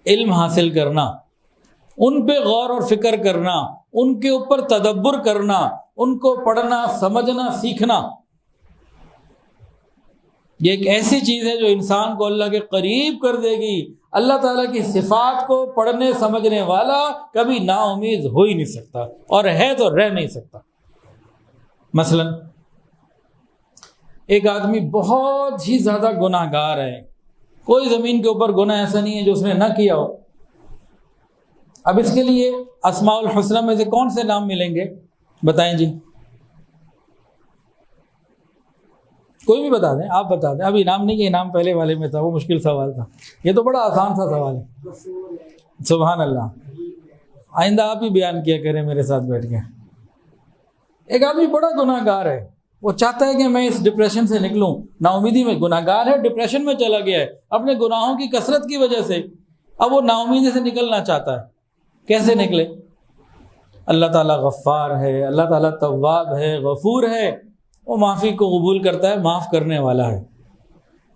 علم حاصل کرنا، ان پہ غور اور فکر کرنا، ان کے اوپر تدبر کرنا، ان کو پڑھنا، سمجھنا، سیکھنا، یہ ایک ایسی چیز ہے جو انسان کو اللہ کے قریب کر دے گی۔ اللہ تعالیٰ کی صفات کو پڑھنے سمجھنے والا کبھی نا امید ہو ہی نہیں سکتا، اور ہے تو رہ نہیں سکتا۔ مثلا ایک آدمی بہت ہی زیادہ گناہ گار ہے، کوئی زمین کے اوپر گناہ ایسا نہیں ہے جو اس نے نہ کیا ہو۔ اب اس کے لیے اسماء الحسنی میں سے کون سے نام ملیں گے؟ بتائیں جی، کوئی بھی بتا دیں، آپ بتا دیں۔ اب انعام نہیں ہے، انعام پہلے والے میں تھا، وہ مشکل سوال تھا، یہ تو بڑا آسان سا سوال ہے۔ سبحان اللہ، آئندہ آپ ہی بیان کیا کریں میرے ساتھ بیٹھ کے۔ ایک آدمی بڑا گناہ گار ہے، وہ چاہتا ہے کہ میں اس ڈپریشن سے نکلوں، نا امیدی میں، گناہ گار ہے، ڈپریشن میں چلا گیا ہے اپنے گناہوں کی کثرت کی وجہ سے، اب وہ نا امیدی سے نکلنا چاہتا ہے۔ کیسے نکلے؟ اللہ تعالیٰ غفار ہے، اللہ تعالیٰ تواب ہے، غفور ہے، وہ معافی کو قبول کرتا ہے، معاف کرنے والا ہے۔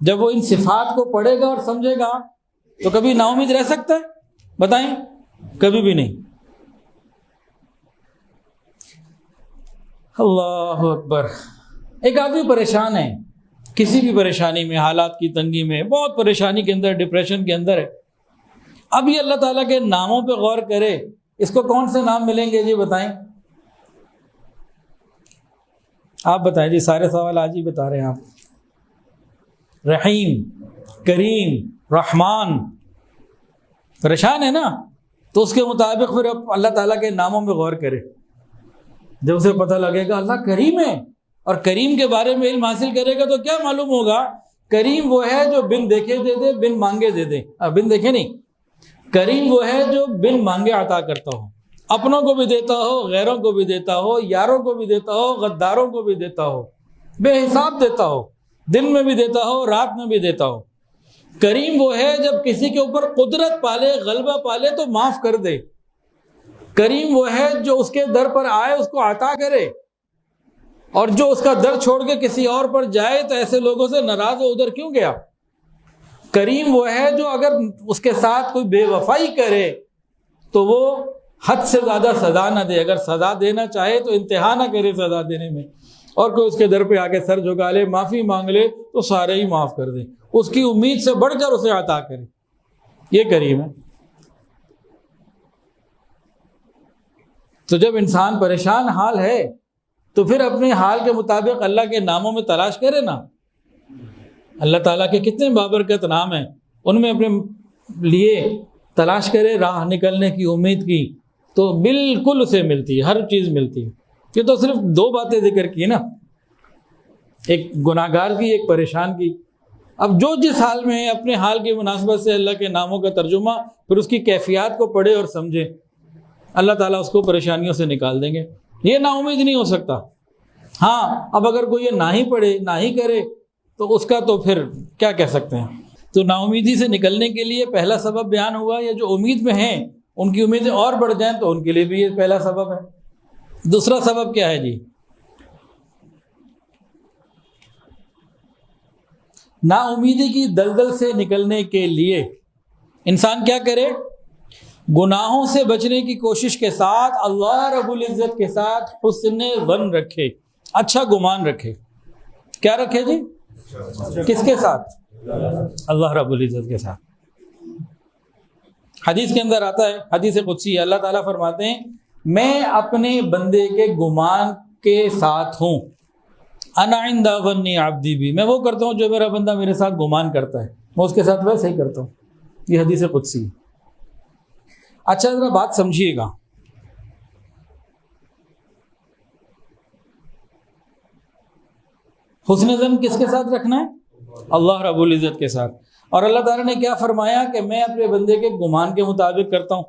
جب وہ ان صفات کو پڑھے گا اور سمجھے گا تو کبھی نا امید رہ سکتا ہے؟ بتائیں، کبھی بھی نہیں۔ اللہ اکبر۔ ایک آدمی پریشان ہے، کسی بھی پریشانی میں، حالات کی تنگی میں، بہت پریشانی کے اندر، ڈپریشن کے اندر ہے، اب یہ اللہ تعالیٰ کے ناموں پہ غور کرے، اس کو کون سے نام ملیں گے جی؟ بتائیں، آپ بتائیں جی، سارے سوال آج ہی بتا رہے ہیں آپ۔ رحیم، کریم، رحمان، پریشان ہے نا، تو اس کے مطابق پھر اب اللہ تعالیٰ کے ناموں میں غور کرے۔ جب اسے پتہ لگے گا اللہ کریم ہے، اور کریم کے بارے میں علم حاصل کرے گا، تو کیا معلوم ہوگا؟ کریم وہ ہے جو بن دیکھے دے دے، بن مانگے دے دے۔ بن دیکھے نہیں، کریم وہ ہے جو بن مانگے عطا کرتا ہو، اپنوں کو بھی دیتا ہو، غیروں کو بھی دیتا ہو، یاروں کو بھی دیتا ہو، غداروں کو بھی دیتا ہو، بے حساب دیتا ہو، دن میں بھی دیتا ہو، رات میں بھی دیتا ہو۔ کریم وہ ہے جب کسی کے اوپر قدرت پالے، غلبہ پالے تو معاف کر دے۔ کریم وہ ہے جو اس کے در پر آئے اس کو عطا کرے، اور جو اس کا در چھوڑ کے کسی اور پر جائے تو ایسے لوگوں سے ناراض ہو، ادھر کیوں گیا۔ کریم وہ ہے جو اگر اس کے ساتھ کوئی بے وفائی کرے تو وہ حد سے زیادہ سزا نہ دے، اگر سزا دینا چاہے تو انتہا نہ کرے سزا دینے میں، اور کوئی اس کے در پہ آ کے سر جھکا لے، معافی مانگ لے تو سارے ہی معاف کر دے، اس کی امید سے بڑھ کر اسے عطا کرے۔ یہ کریم ہے۔ تو جب انسان پریشان حال ہے تو پھر اپنے حال کے مطابق اللہ کے ناموں میں تلاش کرے نا۔ اللہ تعالیٰ کے کتنے بابرکت نام ہیں، ان میں اپنے لیے تلاش کرے راہ نکلنے کی، امید کی، تو بالکل اسے ملتی ہے، ہر چیز ملتی ہے۔ یہ تو صرف 2 باتیں ذکر کی نا، ایک گناہگار کی، ایک پریشان کی. اب جو جس حال میں ہے اپنے حال کی مناسبت سے اللہ کے ناموں کا ترجمہ پھر اس کی کیفیات کو پڑھے اور سمجھے، اللہ تعالیٰ اس کو پریشانیوں سے نکال دیں گے. یہ نا امید نہیں ہو سکتا. ہاں اب اگر کوئی یہ نہ ہی پڑھے نہ ہی کرے تو اس کا تو پھر کیا کہہ سکتے ہیں. تو نا امیدی سے نکلنے کے لیے پہلا سبب بیان ہوا، یا جو امید میں ہیں ان کی امیدیں اور بڑھ جائیں تو ان کے لیے بھی یہ پہلا سبب ہے. دوسرا سبب کیا ہے جی؟ نا امیدی کی دلدل سے نکلنے کے لیے انسان کیا کرے؟ گناہوں سے بچنے کی کوشش کے ساتھ اللہ رب العزت کے ساتھ حسن ظن رکھے، اچھا گمان رکھے. کیا رکھے جی؟ کس کے ساتھ؟ اللہ رب العزت کے ساتھ. حدیث کے اندر آتا ہے، حدیث قدسی، اللہ تعالیٰ فرماتے ہیں میں اپنے بندے کے گمان کے ساتھ ہوں. انا عند ظن عبدی بھی، میں وہ کرتا ہوں جو میرا بندہ میرے ساتھ گمان کرتا ہے، میں اس کے ساتھ ویسے ہی کرتا ہوں. یہ حدیث قدسی. اچھا ذرا بات سمجھیے گا، حسن ظن کس کے ساتھ رکھنا ہے؟ اللہ رب العزت کے ساتھ. اور اللہ تعالیٰ نے کیا فرمایا کہ میں اپنے بندے کے گمان کے مطابق کرتا ہوں.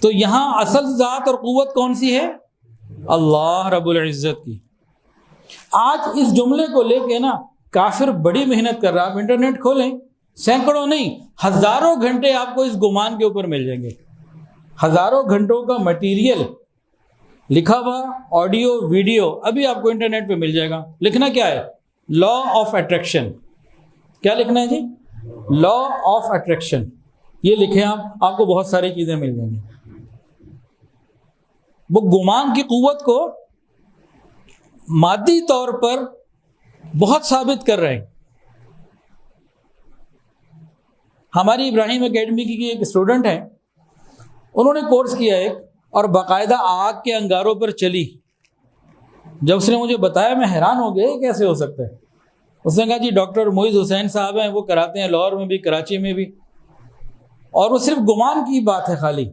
تو یہاں اصل ذات اور قوت کون سی ہے؟ اللہ رب العزت کی. آج اس جملے کو لے کے نا کافر بڑی محنت کر رہا. آپ انٹرنیٹ کھولیں، سینکڑوں نہیں ہزاروں گھنٹے آپ کو اس گمان کے اوپر مل جائیں گے. ہزاروں گھنٹوں کا مٹیریل لکھا ہوا، آڈیو ویڈیو ابھی آپ کو انٹرنیٹ پہ مل جائے گا. لکھنا کیا ہے؟ Law of attraction. کیا لکھنا ہے جی؟ Law of attraction. یہ لکھیں آپ کو بہت ساری چیزیں مل جائیں گی. وہ گمان کی قوت کو مادی طور پر بہت ثابت کر رہے ہیں. ہماری ابراہیم اکیڈمی کی ایک اسٹوڈنٹ ہیں، انہوں نے کورس کیا ایک، اور باقاعدہ آگ کے انگاروں پر چلی. جب اس نے مجھے بتایا میں حیران ہو گیا کیسے ہو سکتا ہے. اس نے کہا جی ڈاکٹر معیز حسین صاحب ہیں، وہ کراتے ہیں لاہور میں بھی، کراچی میں بھی، اور وہ صرف گمان کی بات ہے، خالی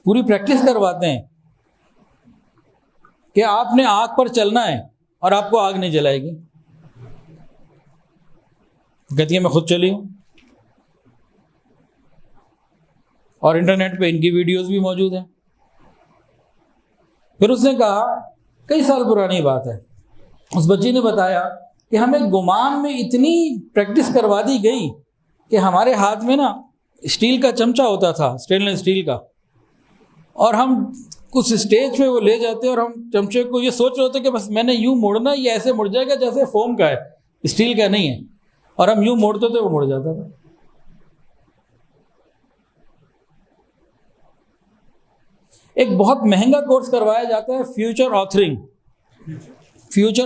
پوری پریکٹس کرواتے ہیں کہ آپ نے آگ پر چلنا ہے اور آپ کو آگ نہیں جلائے گی. کہتی ہے میں خود چلی ہوں، اور انٹرنیٹ پہ ان کی ویڈیوز بھی موجود ہیں. پھر اس نے کہا، کئی سال پرانی بات ہے، اس بچی نے بتایا کہ ہمیں گمان میں اتنی پریکٹس کروا دی گئی کہ ہمارے ہاتھ میں نا اسٹیل کا چمچہ ہوتا تھا، اسٹین لیس اسٹیل کا، اور ہم کچھ اسٹیج پہ وہ لے جاتے اور ہم چمچے کو یہ سوچ رہے ہوتے کہ بس میں نے یوں موڑنا، یہ ایسے مڑ جائے گا جیسے فوم کا ہے، اسٹیل کا نہیں ہے، اور ہم یوں موڑتے تھے وہ مڑ جاتا تھا. ایک بہت مہنگا کورس کروایا جاتا ہے فیوچر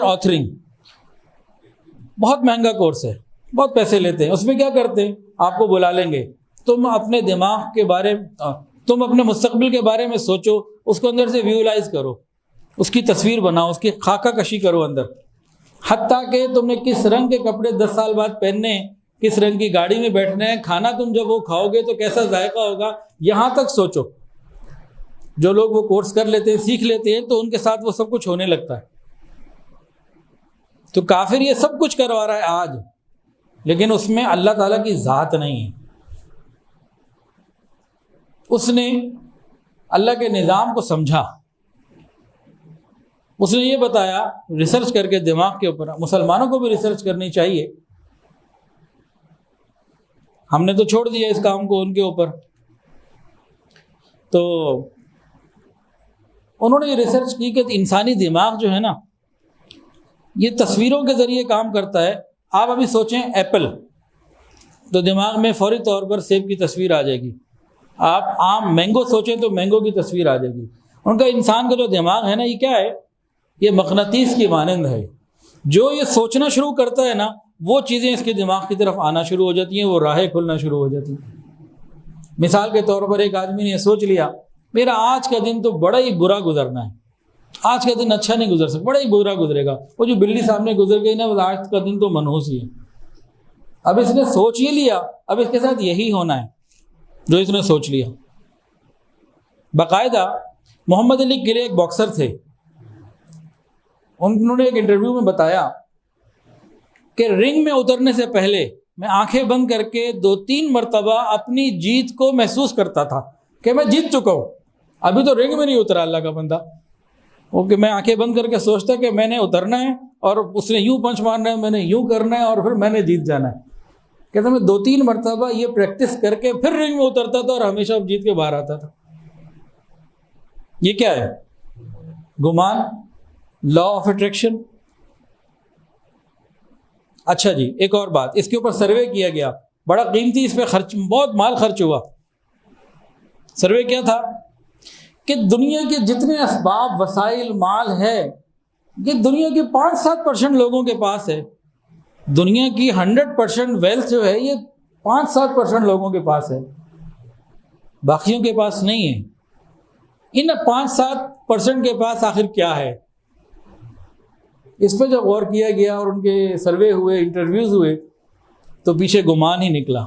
آتھرنگ. بہت مہنگا کورس ہے، بہت پیسے لیتے ہیں. اس میں کیا کرتے ہیں؟ آپ کو بلا لیں گے، تم اپنے دماغ کے بارے میں، تم اپنے مستقبل کے بارے میں سوچو، اس کو اندر سے ویژولائز کرو، اس کی تصویر بناؤ، اس کی خاکہ کشی کرو اندر، حتیٰ کہ تم نے کس رنگ کے کپڑے 10 سال بعد پہننے ہیں، کس رنگ کی گاڑی میں بیٹھنا ہے، کھانا تم جب وہ کھاؤ گے تو کیسا ذائقہ ہوگا، یہاں تک سوچو. جو لوگ وہ کورس کر لیتے ہیں، سیکھ لیتے ہیں، تو ان کے ساتھ وہ سب کچھ ہونے لگتا ہے. تو کافر یہ سب کچھ کروا رہا ہے آج، لیکن اس میں اللہ تعالیٰ کی ذات نہیں ہے. اس نے اللہ کے نظام کو سمجھا، اس نے یہ بتایا ریسرچ کر کے دماغ کے اوپر. مسلمانوں کو بھی ریسرچ کرنی چاہیے، ہم نے تو چھوڑ دیا اس کام کو ان کے اوپر. تو انہوں نے یہ ریسرچ کی کہ انسانی دماغ جو ہے نا، یہ تصویروں کے ذریعے کام کرتا ہے. آپ ابھی سوچیں ایپل، تو دماغ میں فوری طور پر سیب کی تصویر آ جائے گی. آپ عام مینگو سوچیں تو مینگو کی تصویر آ جائے گی. ان کا انسان کا جو دماغ ہے نا، یہ کیا ہے؟ یہ مقناطیس کی مانند ہے. جو یہ سوچنا شروع کرتا ہے نا، وہ چیزیں اس کے دماغ کی طرف آنا شروع ہو جاتی ہیں، وہ راہیں کھلنا شروع ہو جاتی ہیں. مثال کے طور پر ایک آدمی نے یہ سوچ لیا میرا آج کا دن تو بڑا ہی برا گزرنا ہے، آج کا دن اچھا نہیں گزر سکتا، بڑا ہی برا گزرے گا. وہ جو بلی سامنے گزر گئی نا، آج کا دن تو منحوس ہی ہے. اب اس نے سوچ ہی لیا، اب اس کے ساتھ یہی ہونا ہے جو اس نے سوچ لیا. باقاعدہ محمد علی گرے ایک باکسر تھے، انہوں نے ایک انٹرویو میں بتایا کہ رنگ میں اترنے سے پہلے میں آنکھیں بند کر کے 2-3 مرتبہ اپنی جیت کو محسوس کرتا تھا کہ میں جیت چکا ہوں، ابھی تو رنگ میں نہیں اترا اللہ کا بندہ، وہ کہ میں آنکھیں بند کر کے سوچتا کہ میں نے اترنا ہے اور اس نے یوں پنچ مارنا ہے، میں نے یوں کرنا ہے اور پھر میں نے جیت جانا ہے۔ کہتا میں 2-3 مرتبہ یہ پریکٹس کر کے پھر رنگ میں اترتا تھا اور ہمیشہ جیت کے باہر آتا تھا۔ یہ کیا ہے؟ گمان، لا آف اٹریکشن۔ اچھا جی، ایک اور بات، اس کے اوپر سروے کیا گیا، بڑا قیمتی، اس پہ خرچ، بہت مال خرچ ہوا۔ سروے کیا تھا کہ دنیا کے جتنے اسباب، وسائل، مال ہے، یہ دنیا کے 5-7% لوگوں کے پاس ہے۔ دنیا کی 100% ویلتھ جو ہے یہ 5-7% لوگوں کے پاس ہے، باقیوں کے پاس نہیں ہے۔ ان 5-7% کے پاس آخر کیا ہے؟ اس پہ جب غور کیا گیا اور ان کے سروے ہوئے، انٹرویوز ہوئے، تو پیچھے گمان ہی نکلا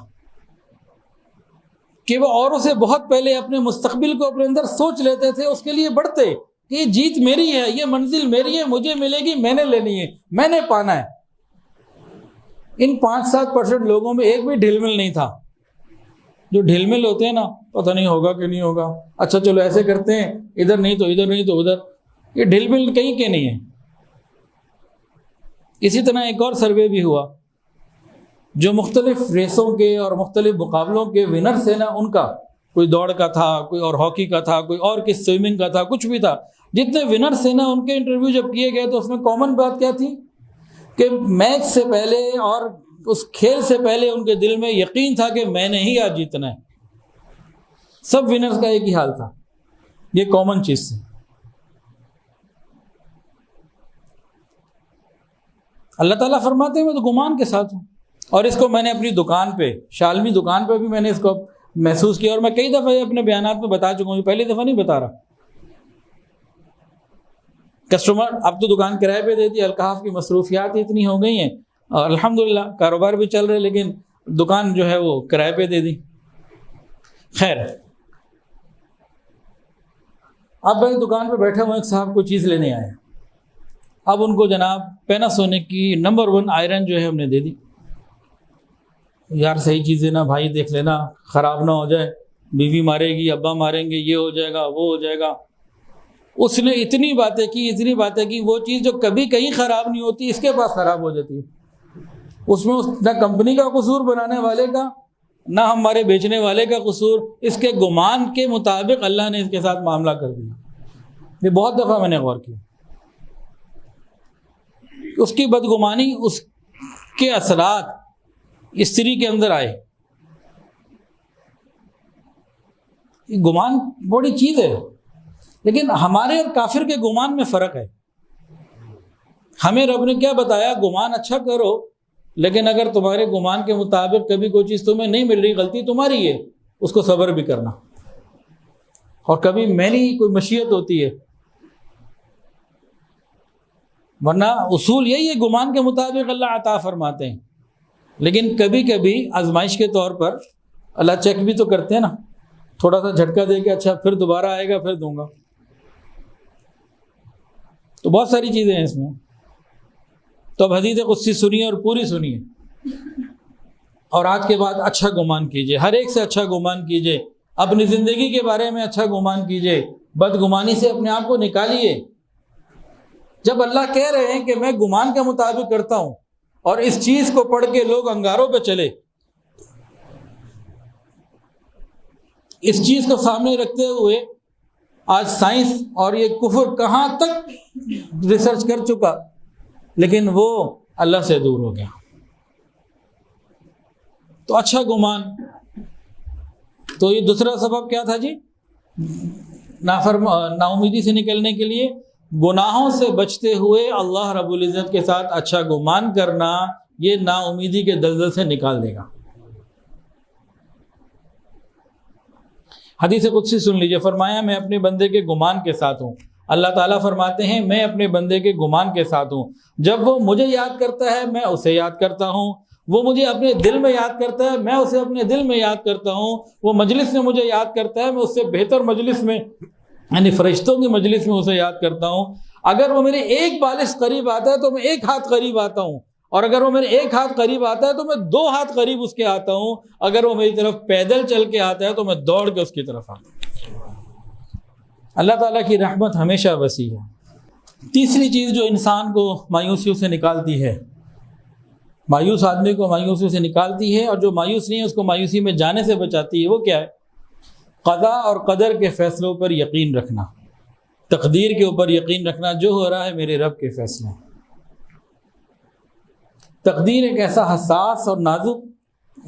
کہ وہ اوروں سے بہت پہلے اپنے مستقبل کو اپنے اندر سوچ لیتے تھے، اس کے لیے بڑھتے کہ یہ جیت میری ہے، یہ منزل میری ہے، مجھے ملے گی، میں نے لینی ہے، میں نے پانا ہے۔ ان 5-7% لوگوں میں ایک بھی ڈھل مل نہیں تھا۔ جو ڈھل مل ہوتے ہیں نا، پتہ نہیں ہوگا کہ نہیں ہوگا، اچھا چلو ایسے کرتے ہیں، ادھر نہیں تو ادھر، نہیں تو ادھر، یہ ڈھل مل کہیں کے نہیں ہے۔ اسی طرح ایک اور سروے بھی ہوا، جو مختلف ریسوں کے اور مختلف مقابلوں کے ونرز ہیں نا، ان کا، کوئی دوڑ کا تھا، کوئی اور ہاکی کا تھا، کوئی اور کس سوئمنگ کا تھا، کچھ بھی تھا، جتنے ونرز ہیں نا ان کے انٹرویو جب کیے گئے تو اس میں کامن بات کیا تھی کہ میچ سے پہلے اور اس کھیل سے پہلے ان کے دل میں یقین تھا کہ میں نے ہی آج جیتنا ہے۔ سب ونرز کا ایک ہی حال تھا، یہ کامن چیز تھی۔ اللہ تعالیٰ فرماتے ہیں میں تو گمان کے ساتھ ہوں، اور اس کو میں نے اپنی دکان پہ، شالمی دکان پہ بھی میں نے اس کو محسوس کیا، اور میں کئی دفعہ اپنے بیانات میں بتا چکا ہوں، پہلی دفعہ نہیں بتا رہا۔ کسٹمر اب تو دکان کرائے پہ دیتی، الکحاف کی مصروفیات اتنی ہو گئی ہیں اور الحمدللہ کاروبار بھی چل رہے، لیکن دکان جو ہے وہ کرائے پہ دے دی۔ خیر، اب میں دکان پہ بیٹھا ہوں، ایک صاحب کو چیز لینے آئے، اب ان کو جناب پیناسونک کی نمبر 1 آئرن جو ہے ہم نے دے دی۔ یار صحیح چیز ہے نا بھائی، دیکھ لینا خراب نہ ہو جائے، بیوی مارے گی، ابا ماریں گے، یہ ہو جائے گا، وہ ہو جائے گا۔ اس نے اتنی باتیں کی، وہ چیز جو کبھی کہیں خراب نہیں ہوتی اس کے پاس خراب ہو جاتی ہے۔ اس میں نہ کمپنی کا قصور بنانے والے کا، نہ ہمارے بیچنے والے کا قصور، اس کے گمان کے مطابق اللہ نے اس کے ساتھ معاملہ کر دیا۔ یہ بہت دفعہ میں نے غور کیا، اس کی بدگمانی، اس کے اثرات استری کے اندر آئے۔ گمان بڑی چیز ہے، لیکن ہمارے اور کافر کے گمان میں فرق ہے۔ ہمیں رب نے کیا بتایا؟ گمان اچھا کرو، لیکن اگر تمہارے گمان کے مطابق کبھی کوئی چیز تمہیں نہیں مل رہی، غلطی تمہاری ہے، اس کو صبر بھی کرنا، اور کبھی میری کوئی مشیت ہوتی ہے، ورنہ اصول یہی ہے گمان کے مطابق اللہ عطا فرماتے ہیں، لیکن کبھی کبھی آزمائش کے طور پر اللہ چیک بھی تو کرتے ہیں نا، تھوڑا سا جھٹکا دے کے اچھا پھر دوبارہ آئے گا، پھر دوں گا۔ تو بہت ساری چیزیں ہیں اس میں۔ تو اب حدیث قدسی سنیے اور پوری سنیے، اور آج کے بعد اچھا گمان کیجئے، ہر ایک سے اچھا گمان کیجئے، اپنی زندگی کے بارے میں اچھا گمان کیجئے، بدگمانی سے اپنے آپ کو نکالیے۔ جب اللہ کہہ رہے ہیں کہ میں گمان کے مطابق کرتا ہوں، اور اس چیز کو پڑھ کے لوگ انگاروں پہ چلے، اس چیز کو سامنے رکھتے ہوئے آج سائنس اور یہ کفر کہاں تک ریسرچ کر چکا، لیکن وہ اللہ سے دور ہو گیا۔ تو اچھا گمان، تو یہ دوسرا سبب کیا تھا جی؟ نا امیدی سے نکلنے کے لیے گناہوں سے بچتے ہوئے اللہ رب العزت کے ساتھ اچھا گمان کرنا، یہ نا امیدی کے دلدل سے نکال دے گا۔ حدیث قدسی سن لیجیے، فرمایا میں اپنے بندے کے گمان کے ساتھ ہوں۔ اللہ تعالیٰ فرماتے ہیں میں اپنے بندے کے گمان کے ساتھ ہوں، جب وہ مجھے یاد کرتا ہے میں اسے یاد کرتا ہوں، وہ مجھے اپنے دل میں یاد کرتا ہے میں اسے اپنے دل میں یاد کرتا ہوں، وہ مجلس میں مجھے یاد کرتا ہے میں اس سے بہتر مجلس میں، یعنی فرشتوں کی مجلس میں اسے یاد کرتا ہوں۔ اگر وہ میرے ایک بالش قریب آتا ہے تو میں ایک ہاتھ قریب آتا ہوں، اور اگر وہ میرے ایک ہاتھ قریب آتا ہے تو میں 2 ہاتھ قریب اس کے آتا ہوں، اگر وہ میری طرف پیدل چل کے آتا ہے تو میں دوڑ کے اس کی طرف آتا ہوں۔ اللہ تعالیٰ کی رحمت ہمیشہ وسیع ہے۔ تیسری چیز جو انسان کو مایوسیوں سے نکالتی ہے، مایوس آدمی کو مایوسیوں سے نکالتی ہے، اور جو مایوس نہیں ہے اس کو مایوسی میں جانے سے بچاتی ہے، وہ کیا ہے؟ قضاء اور قدر کے فیصلوں پر یقین رکھنا، تقدیر کے اوپر یقین رکھنا، جو ہو رہا ہے میرے رب کے فیصلے۔ تقدیر ایک ایسا حساس اور نازک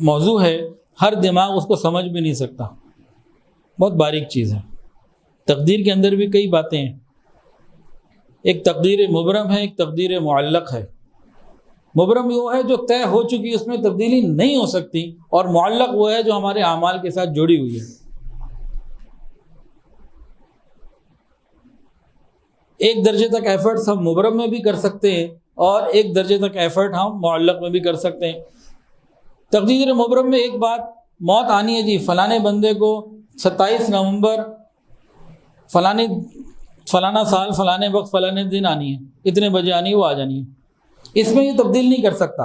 موضوع ہے، ہر دماغ اس کو سمجھ بھی نہیں سکتا، بہت باریک چیز ہے۔ تقدیر کے اندر بھی کئی باتیں ہیں، ایک تقدیر مبرم ہے، ایک تقدیر معلق ہے۔ مبرم وہ ہے جو طے ہو چکی، اس میں تبدیلی نہیں ہو سکتی، اور معلق وہ ہے جو ہمارے اعمال کے ساتھ جڑی ہوئی ہے۔ ایک درجے تک ایفرٹس ہم مبرم میں بھی کر سکتے ہیں، اور ایک درجے تک ایفرٹ ہم معلق میں بھی کر سکتے ہیں۔ تقدیر مبرم میں ایک بات، موت آنی ہے جی، فلانے بندے کو 27 نومبر فلانا سال فلانے وقت فلانے دن آنی ہے، اتنے بجے آنی ہے، وہ آ جانی ہے، اس میں یہ تبدیل نہیں کر سکتا۔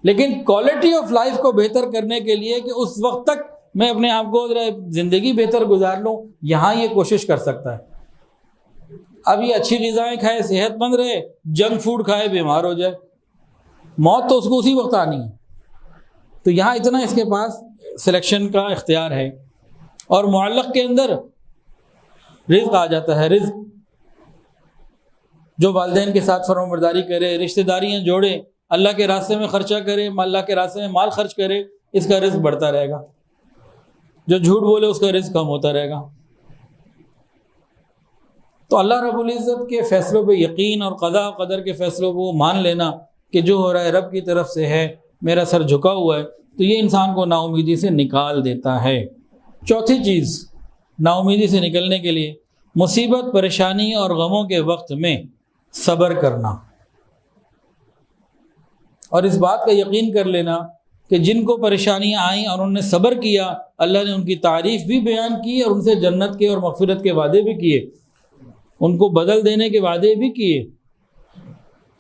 لیکن کوالٹی آف لائف کو بہتر کرنے کے لیے کہ اس وقت تک میں اپنے آپ کو زندگی بہتر گزار لوں، یہاں یہ کوشش کر سکتا ہے۔ اب یہ اچھی غذائیں کھائے، صحت مند رہے، جنک فوڈ کھائے، بیمار ہو جائے، موت تو اس کو اسی وقت آنی ہے۔ تو یہاں اتنا اس کے پاس سلیکشن کا اختیار ہے۔ اور معلق کے اندر رزق آ جاتا ہے، رزق جو والدین کے ساتھ فرمانبرداری کرے، رشتہ داریاں جوڑے، اللہ کے راستے میں خرچہ کرے، اللہ کے راستے میں مال خرچ کرے، اس کا رزق بڑھتا رہے گا۔ جو جھوٹ بولے اس کا رزق کم ہوتا رہے گا۔ تو اللہ رب العزت کے فیصلوں پہ یقین اور قضاء و قدر کے فیصلوں کو مان لینا کہ جو ہو رہا ہے رب کی طرف سے ہے، میرا سر جھکا ہوا ہے، تو یہ انسان کو نا امیدی سے نکال دیتا ہے۔ چوتھی چیز نا امیدی سے نکلنے کے لیے، مصیبت، پریشانی اور غموں کے وقت میں صبر کرنا، اور اس بات کا یقین کر لینا کہ جن کو پریشانیاں آئیں اور انہوں نے صبر کیا، اللہ نے ان کی تعریف بھی بیان کی اور ان سے جنت کے اور مغفرت کے وعدے بھی کیے، ان کو بدل دینے کے وعدے بھی کیے۔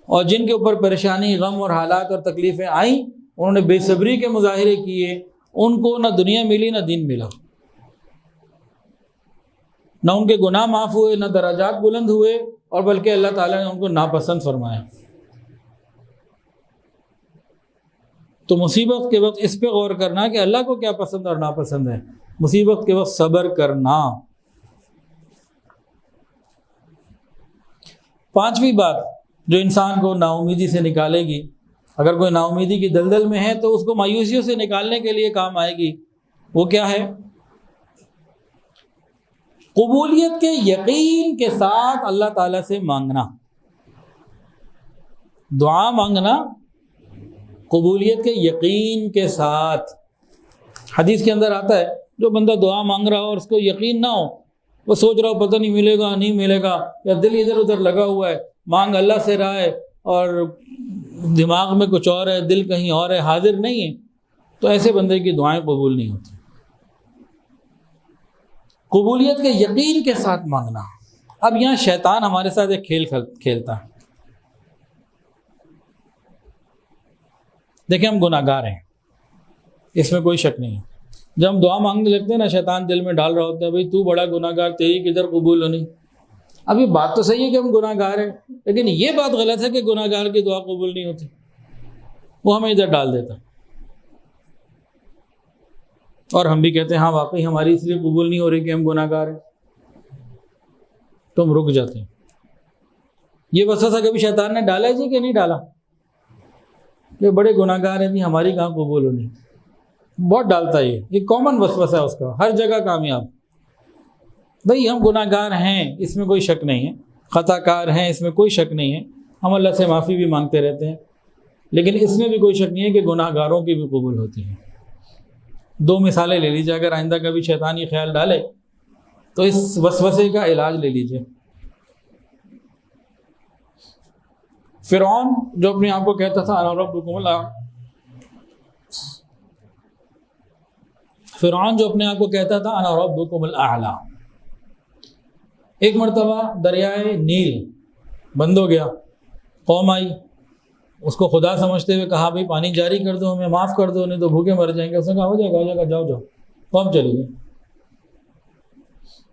اور جن کے اوپر پریشانی، غم اور حالات اور تکلیفیں آئیں، انہوں نے بے صبری کے مظاہرے کیے، ان کو نہ دنیا ملی نہ دین ملا، نہ ان کے گناہ معاف ہوئے، نہ درجات بلند ہوئے، اور بلکہ اللہ تعالیٰ نے ان کو ناپسند فرمایا۔ تو مصیبت کے وقت اس پہ غور کرنا کہ اللہ کو کیا پسند اور ناپسند ہے، مصیبت کے وقت صبر کرنا۔ پانچویں بات جو انسان کو نا امیدی سے نکالے گی، اگر کوئی نا امیدی کی دلدل میں ہے تو اس کو مایوسیوں سے نکالنے کے لیے کام آئے گی، وہ کیا ہے؟ قبولیت کے یقین کے ساتھ اللہ تعالیٰ سے مانگنا، دعا مانگنا قبولیت کے یقین کے ساتھ۔ حدیث کے اندر آتا ہے جو بندہ دعا مانگ رہا ہو اور اس کو یقین نہ ہو، وہ سوچ رہا ہو پتہ نہیں ملے گا نہیں ملے گا، یا دل ادھر ادھر لگا ہوا ہے، مانگ اللہ سے رہا ہے اور دماغ میں کچھ اور ہے، دل کہیں اور ہے، حاضر نہیں ہے، تو ایسے بندے کی دعائیں قبول نہیں ہوتی۔ قبولیت کے یقین کے ساتھ مانگنا۔ اب یہاں شیطان ہمارے ساتھ ایک کھیل کھیلتا ہے۔ دیکھیں ہم گناہ گار ہیں، اس میں کوئی شک نہیں ہے۔ جب ہم دعا مانگنے لگتے ہیں نا، شیطان دل میں ڈال رہا ہوتا ہے بھائی تو بڑا گناہ گار، تیری کدھر قبول ہونی۔ اب یہ بات تو صحیح ہے کہ ہم گناہ گار ہیں، لیکن یہ بات غلط ہے کہ گناہ گار کی دعا قبول نہیں ہوتی، وہ ہمیں ادھر ڈال دیتا۔ اور ہم بھی کہتے ہیں ہاں واقعی ہماری اس لیے قبول نہیں ہو رہی کہ ہم گناہ گار ہیں، تو ہم رک جاتے ہیں۔ یہ وسوسہ کبھی شیطان نے ڈالا ہے جی کہ نہیں ڈالا؟ کہ بڑے گناہ گار ہیں جی، ہماری کہاں قبول ہونی؟ بہت ڈالتا ہے یہ کامن وسوسہ ہے اس کا، ہر جگہ کامیاب۔ بھئی ہم گناہ گار ہیں، اس میں کوئی شک نہیں ہے، خطا کار ہیں، اس میں کوئی شک نہیں ہے، ہم اللہ سے معافی بھی مانگتے رہتے ہیں، لیکن اس میں بھی کوئی شک نہیں ہے کہ گناہ گاروں کی بھی قبول ہوتی ہے۔ 2 مثالیں لے لیجیے، اگر آئندہ کبھی شیطان یہ خیال ڈالے تو اس وسوسے کا علاج لے لیجیے۔ فرعون جو اپنے آپ کو کہتا تھا انا ربکم الاعلی، فرعون جو اپنے آپ کو کہتا تھا انا ربکم الاعلی، ایک مرتبہ دریائے نیل بند ہو گیا، قوم آئی، اس کو خدا سمجھتے ہوئے کہا بھائی پانی جاری کر دو، ہمیں معاف کر دو، نہیں تو بھوکے مر جائیں گے. اس نے کہا ہو جائے گا، جاؤ جاؤ. تو ہم چلے گئے.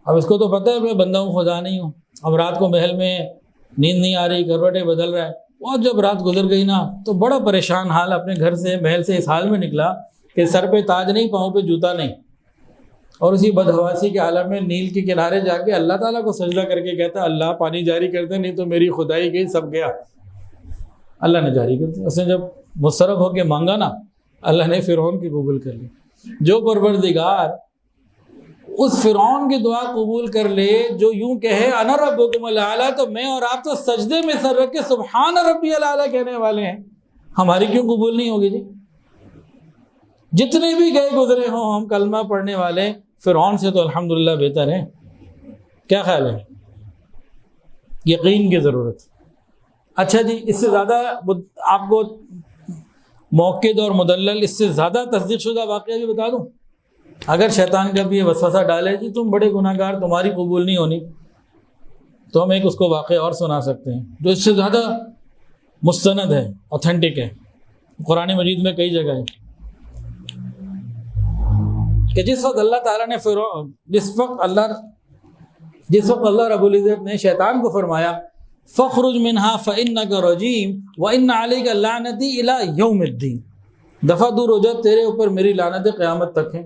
اب اس کو تو پتہ ہے میں بندہ ہوں، خدا نہیں ہوں. اب رات کو محل میں نیند نہیں آ رہی، کروٹیں بدل رہا ہے. اور جب رات گزر گئی نا تو بڑا پریشان حال اپنے گھر سے محل سے اس حال میں نکلا کہ سر پہ تاج نہیں، پاؤں پہ جوتا نہیں، اور اسی بدحواسی کے عالم میں نیل کے کنارے جا کے اللہ تعالیٰ کو سجدہ کر کے کہتا اللہ پانی جاری کر دے، نہیں تو میری خدائی گئی، سب گیا. اللہ نے جاری کر دیا. اس نے جب مصرف ہو کے مانگا نا، اللہ نے فرعون کی قبول کر لی. جو پروردگار اس فرعون کی دعا قبول کر لے جو یوں کہے انا ربکم الاعلی، تو میں اور آپ تو سجدے میں سر رکھ کے سبحان ربی الاعلی کہنے والے ہیں. ہماری کیوں قبول نہیں ہوگی جی؟ جتنے بھی گئے گزرے ہوں ہم کلمہ پڑھنے والے، فرعون سے تو الحمدللہ بہتر ہیں. کیا خیال ہے؟ یقین کی ضرورت. اچھا جی، اس سے زیادہ آپ کو موقد اور مدلل، اس سے زیادہ تصدیق شدہ واقعہ بھی بتا دوں. اگر شیطان کبھی یہ وسوسہ ڈالے جی تم بڑے گناہ گار، تمہاری قبول نہیں ہونی، تو ہم ایک اس کو واقعہ اور سنا سکتے ہیں جو اس سے زیادہ مستند ہے، اوتھینٹک ہے. قرآن مجید میں کئی جگہ ہے کہ جس وقت اللہ تعالیٰ نے جس وقت اللہ رب العزت نے شیطان کو فرمایا فَخْرُجْ مِنْهَا فَإِنَّكَ رَجِيمٌ وَإِنَّ عَلَيْكَ لَعْنَتِي إِلَىٰ يَوْمِ الدِّينِ. دفعہ دور ہو جا، تیرے اوپر میری لعنت قیامت تک ہے.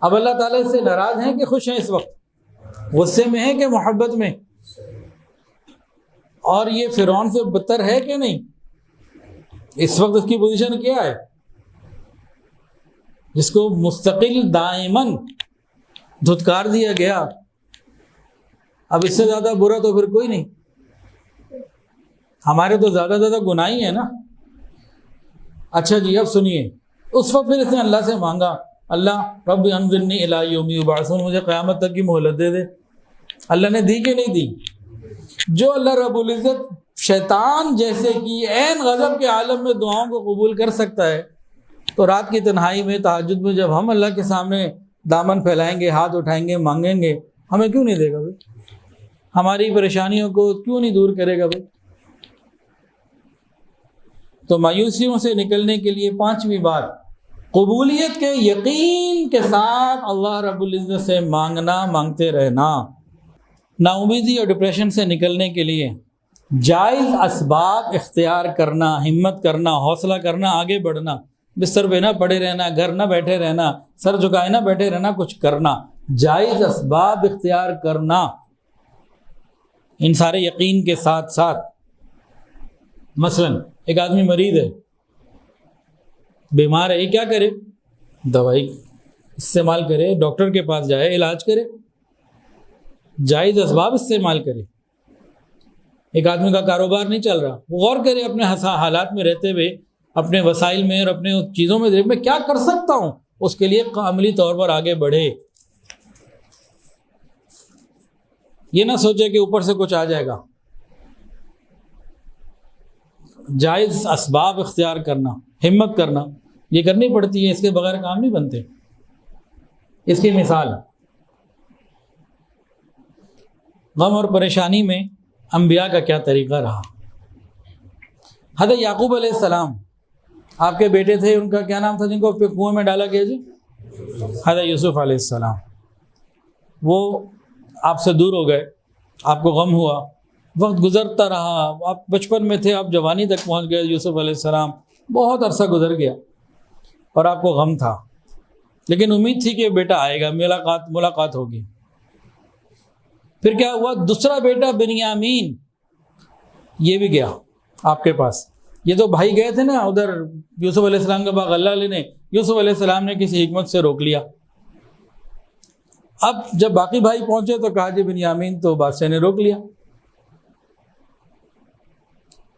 اب اللہ تعالیٰ اس سے ناراض ہیں کہ خوش ہیں؟ اس وقت غصے میں ہیں کہ محبت میں؟ اور یہ فرعون سے بدتر ہے کہ نہیں؟ اس وقت اس کی پوزیشن کیا ہے؟ جس کو مستقل دائماً دھتکار دیا گیا. اب اس سے زیادہ برا تو پھر کوئی نہیں. ہمارے تو زیادہ گناہ ہی ہے نا. اچھا جی، اب سنیے، اس وقت پھر اس نے اللہ سے مانگا اللہ رب انظرنی الی یوم یبعثون، مجھے قیامت تک کی مہلت دے دے. اللہ نے دی کہ نہیں دی؟ جو اللہ رب العزت شیطان جیسے کی عین غضب کے عالم میں دعاؤں کو قبول کر سکتا ہے، تو رات کی تنہائی میں تہجد میں جب ہم اللہ کے سامنے دامن پھیلائیں گے، ہاتھ اٹھائیں گے، مانگیں گے، ہمیں کیوں نہیں دے گا بھائی؟ ہماری پریشانیوں کو کیوں نہیں دور کرے گا بھائی؟ تو مایوسیوں سے نکلنے کے لیے پانچویں بات، قبولیت کے یقین کے ساتھ اللہ رب العزت سے مانگتے رہنا. نا امیدی اور ڈپریشن سے نکلنے کے لیے جائز اسباب اختیار کرنا، ہمت کرنا، حوصلہ کرنا، آگے بڑھنا. بستر پہ نہ پڑے رہنا، گھر نہ بیٹھے رہنا، سر جھکائے نہ بیٹھے رہنا، کچھ کرنا، جائز اسباب اختیار کرنا، ان سارے یقین کے ساتھ ساتھ. مثلا ایک آدمی مریض ہے، بیمار ہے، یہ کیا کرے؟ دوائی استعمال کرے، ڈاکٹر کے پاس جائے، علاج کرے، جائز اسباب استعمال کرے. ایک آدمی کا کاروبار نہیں چل رہا، وہ غور کرے اپنے حالات میں رہتے ہوئے، اپنے وسائل میں اور اپنے چیزوں میں میں کیا کر سکتا ہوں، اس کے لیے عملی طور پر آگے بڑھے. یہ نہ سوچے کہ اوپر سے کچھ آ جائے گا. جائز اسباب اختیار کرنا، ہمت کرنا، یہ کرنی پڑتی ہے، اس کے بغیر کام نہیں بنتے. اس کی مثال غم اور پریشانی میں انبیاء کا کیا طریقہ رہا. حضرت یعقوب علیہ السلام، آپ کے بیٹے تھے، ان کا کیا نام تھا جن کو کنویں میں ڈالا گیا جی؟ حضرت یوسف علیہ السلام. وہ آپ سے دور ہو گئے، آپ کو غم ہوا، وقت گزرتا رہا، آپ بچپن میں تھے، آپ جوانی تک پہنچ گئے. یوسف علیہ السلام، بہت عرصہ گزر گیا اور آپ کو غم تھا، لیکن امید تھی کہ بیٹا آئے گا، ملاقات ہوگی. پھر کیا ہوا؟ دوسرا بیٹا بنیامین، یہ بھی گیا آپ کے پاس. یہ تو بھائی گئے تھے نا ادھر یوسف علیہ السلام کے پاس غلہ لینے، یوسف علیہ السلام نے کسی حکمت سے روک لیا. اب جب باقی بھائی پہنچے تو کہا جی بنیامین، تو بادشاہ نے روک لیا.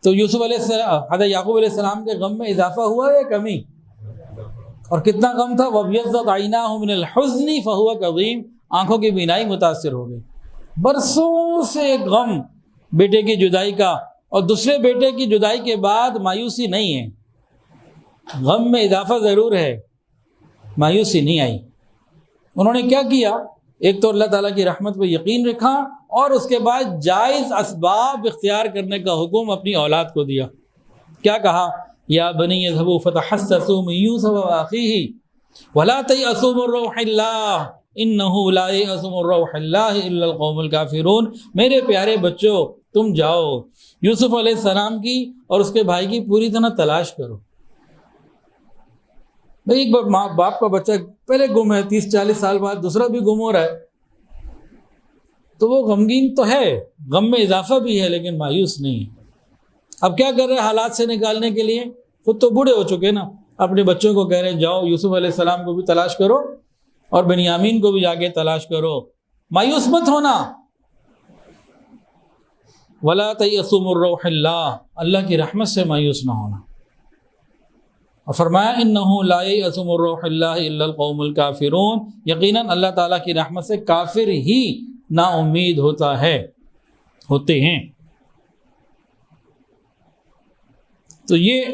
تو یوسف علیہ السلام، حضرت یعقوب علیہ السلام کے غم میں اضافہ ہوا یا کمی؟ اور کتنا غم تھا؟ وَابْيَضَّتْ عَيْنَاهُ مِنَ الْحُزْنِ فَهُوَ كَظِيمٌ، آنکھوں کی بینائی متاثر ہو گئی. برسوں سے غم بیٹے کی جدائی کا، اور دوسرے بیٹے کی جدائی کے بعد مایوسی نہیں ہے، غم میں اضافہ ضرور ہے، مایوسی نہیں آئی. انہوں نے کیا کیا؟ ایک تو اللہ تعالیٰ کی رحمت پہ یقین رکھا، اور اس کے بعد جائز اسباب اختیار کرنے کا حکم اپنی اولاد کو دیا. کیا کہا؟ یا بنی اذهبوا فتحسسوا من یوسف واخیہ ولا تیأسوا من روح اللہ انہ لا ییأس من روح اللہ الا القوم الکافرون۔ میرے پیارے بچوں، تم جاؤ یوسف علیہ السلام کی اور اس کے بھائی کی پوری طرح تلاش کرو۔ بھئی ایک ماں باپ کا بچہ پہلے گم ہے، 30-40 سال بعد دوسرا بھی گم ہو رہا ہے، تو وہ غمگین تو ہے، غم میں اضافہ بھی ہے، لیکن مایوس نہیں ہے۔ اب کیا کر رہے ہیں حالات سے نکالنے کے لیے؟ خود تو بوڑھے ہو چکے نا، اپنے بچوں کو کہہ رہے ہیں جاؤ یوسف علیہ السلام کو بھی تلاش کرو اور بنیامین کو بھی جا کے تلاش کرو، مایوس مت ہونا۔ ولا تیأسوا من روح اللہ، اللہ کی رحمت سے مایوس نہ ہونا۔ اور فرمایا انہ لا ییأس من روح اللہ الا القوم الکافرون، یقیناً اللہ تعالیٰ کی رحمت سے کافر ہی نا امید ہوتے ہیں۔ تو یہ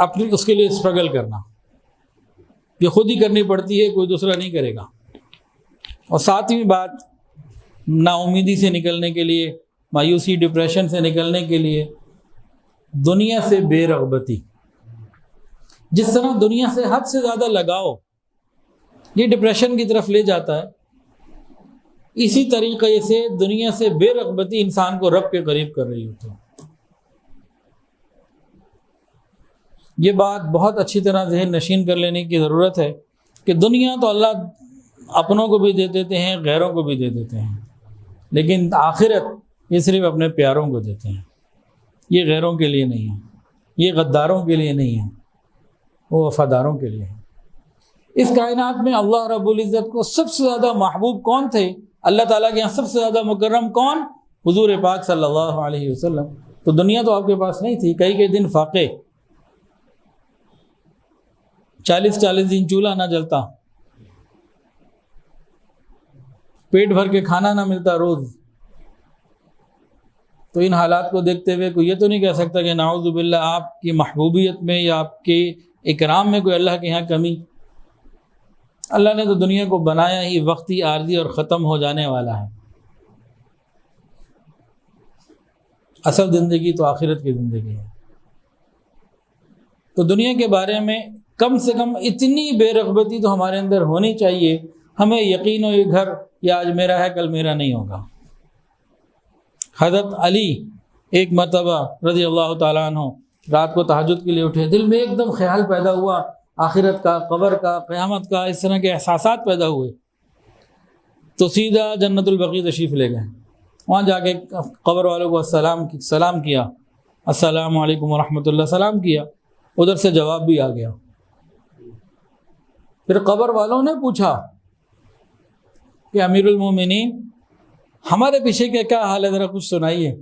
اپنی اس کے لیے اسٹرگل کرنا یہ خود ہی کرنی پڑتی ہے، کوئی دوسرا نہیں کرے گا۔ اور ساتویں بات، نا امیدی سے نکلنے کے لیے، مایوسی ڈپریشن سے نکلنے کے لیے، دنیا سے بے رغبتی۔ جس طرح دنیا سے حد سے زیادہ لگاؤ یہ ڈپریشن کی طرف لے جاتا ہے، اسی طریقے سے دنیا سے بے رغبتی انسان کو رب کے قریب کر رہی ہوتی ہے۔ یہ بات بہت اچھی طرح ذہن نشین کر لینے کی ضرورت ہے کہ دنیا تو اللہ اپنوں کو بھی دے دیتے ہیں، غیروں کو بھی دے دیتے ہیں، لیکن آخرت یہ صرف اپنے پیاروں کو دیتے ہیں، یہ غیروں کے لیے نہیں ہے، یہ غداروں کے لیے نہیں ہے، وہ وفاداروں کے لیے ہے۔ اس کائنات میں اللہ رب العزت کو سب سے زیادہ محبوب کون تھے؟ اللہ تعالیٰ کے یہاں سب سے زیادہ مکرم کون؟ حضور پاک صلی اللہ علیہ وسلم۔ تو دنیا تو آپ کے پاس نہیں تھی، کئی دن فاقے، 40 دن چولہا نہ جلتا، پیٹ بھر کے کھانا نہ ملتا روز۔ تو ان حالات کو دیکھتے ہوئے کوئی یہ تو نہیں کہہ سکتا کہ نعوذ باللہ آپ کی محبوبیت میں یا آپ کے اکرام میں کوئی اللہ کے یہاں کمی۔ اللہ نے تو دنیا کو بنایا ہی وقتی، عارضی اور ختم ہو جانے والا ہے۔ اصل زندگی تو آخرت کی زندگی ہے۔ تو دنیا کے بارے میں کم سے کم اتنی بے رغبتی تو ہمارے اندر ہونی چاہیے، ہمیں یقین ہو یہ گھر یہ آج میرا ہے کل میرا نہیں ہوگا۔ حضرت علی ایک مرتبہ رضی اللہ تعالیٰ عنہ رات کو تہجد کے لیے اٹھے، دل میں ایک دم خیال پیدا ہوا آخرت کا، قبر کا، قیامت کا، اس طرح کے احساسات پیدا ہوئے، تو سیدھا جنت البقیع تشریف لے گئے۔ وہاں جا کے قبر والوں کو سلام کیا، السلام علیکم ورحمۃ اللہ، سلام کیا، ادھر سے جواب بھی آ گیا۔ پھر قبر والوں نے پوچھا کہ امیر المومنین ہمارے پیچھے کا کیا حال ہے، ذرا کچھ سنائیے۔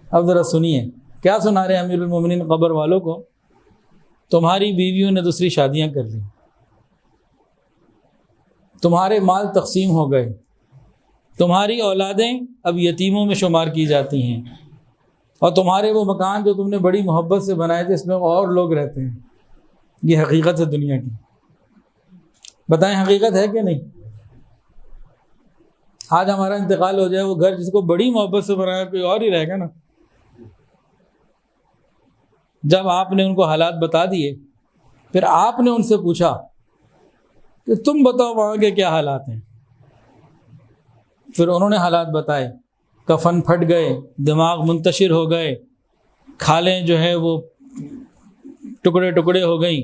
اب ذرا سنیے کیا سنا رہے ہیں امیر المومنین قبر والوں کو؟ تمہاری بیویوں نے دوسری شادیاں کر لی، تمہارے مال تقسیم ہو گئے، تمہاری اولادیں اب یتیموں میں شمار کی جاتی ہیں، اور تمہارے وہ مکان جو تم نے بڑی محبت سے بنائے تھے اس میں اور لوگ رہتے ہیں۔ یہ حقیقت ہے دنیا کی، بتائیں حقیقت ہے کہ نہیں؟ آج ہمارا انتقال ہو جائے، وہ گھر جس کو بڑی محبت سے بنایا کوئی اور ہی رہے گا نا۔ جب آپ نے ان کو حالات بتا دیے، پھر آپ نے ان سے پوچھا کہ تم بتاؤ وہاں کے کیا حالات ہیں، پھر انہوں نے حالات بتائے، کفن پھٹ گئے، دماغ منتشر ہو گئے، کھالیں جو ہے وہ ٹکڑے ٹکڑے ہو گئیں،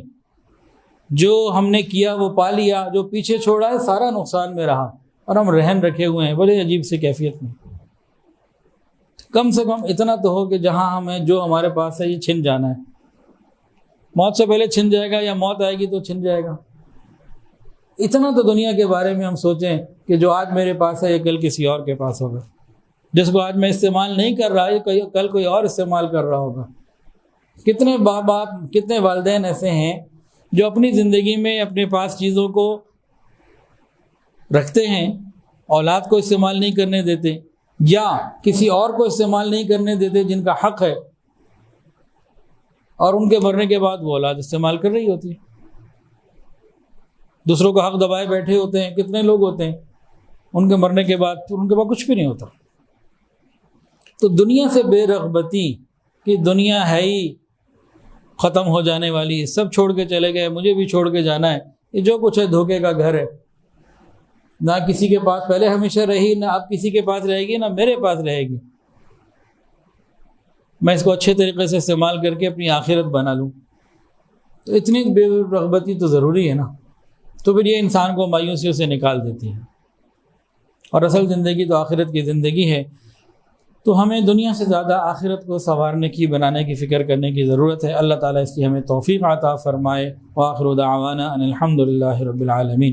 جو ہم نے کیا وہ پا لیا، جو پیچھے چھوڑا ہے سارا نقصان میں رہا، اور ہم رہن رکھے ہوئے ہیں بڑے عجیب سی کیفیت میں۔ کم سے کم اتنا تو ہو کہ جہاں ہمیں جو ہمارے پاس ہے یہ چھن جانا ہے، موت سے پہلے چھن جائے گا یا موت آئے گی تو چھن جائے گا۔ اتنا تو دنیا کے بارے میں ہم سوچیں کہ جو آج میرے پاس ہے یہ کل کسی اور کے پاس ہوگا، جس کو آج میں استعمال نہیں کر رہا یہ کل کوئی اور استعمال کر رہا ہوگا۔ کتنے باپ کتنے والدین ایسے ہیں جو اپنی زندگی میں اپنے پاس چیزوں کو رکھتے ہیں، اولاد کو استعمال نہیں کرنے دیتے، یا کسی اور کو استعمال نہیں کرنے دیتے جن کا حق ہے، اور ان کے مرنے کے بعد وہ اولاد استعمال کر رہی ہوتی ہے، دوسروں کا حق دبائے بیٹھے ہوتے ہیں۔ کتنے لوگ ہوتے ہیں ان کے مرنے کے بعد ان کے پاس کچھ بھی نہیں ہوتا۔ تو دنیا سے بے رغبتی کہ دنیا ہے ہی ختم ہو جانے والی ہے، سب چھوڑ کے چلے گئے، مجھے بھی چھوڑ کے جانا ہے، یہ جو کچھ ہے دھوکے کا گھر ہے، نہ کسی کے پاس پہلے ہمیشہ رہی، نہ اب کسی کے پاس رہے گی، نہ میرے پاس رہے گی، میں اس کو اچھے طریقے سے استعمال کر کے اپنی آخرت بنا لوں۔ تو اتنی بے رغبتی تو ضروری ہے نا، تو پھر یہ انسان کو مایوسیوں سے نکال دیتی ہے، اور اصل زندگی تو آخرت کی زندگی ہے، تو ہمیں دنیا سے زیادہ آخرت کو سنوارنے کی، بنانے کی فکر کرنے کی ضرورت ہے۔ اللہ تعالیٰ اس کی ہمیں توفیق عطا فرمائے۔ وآخر دعوانا ان الحمد للہ رب العالمین۔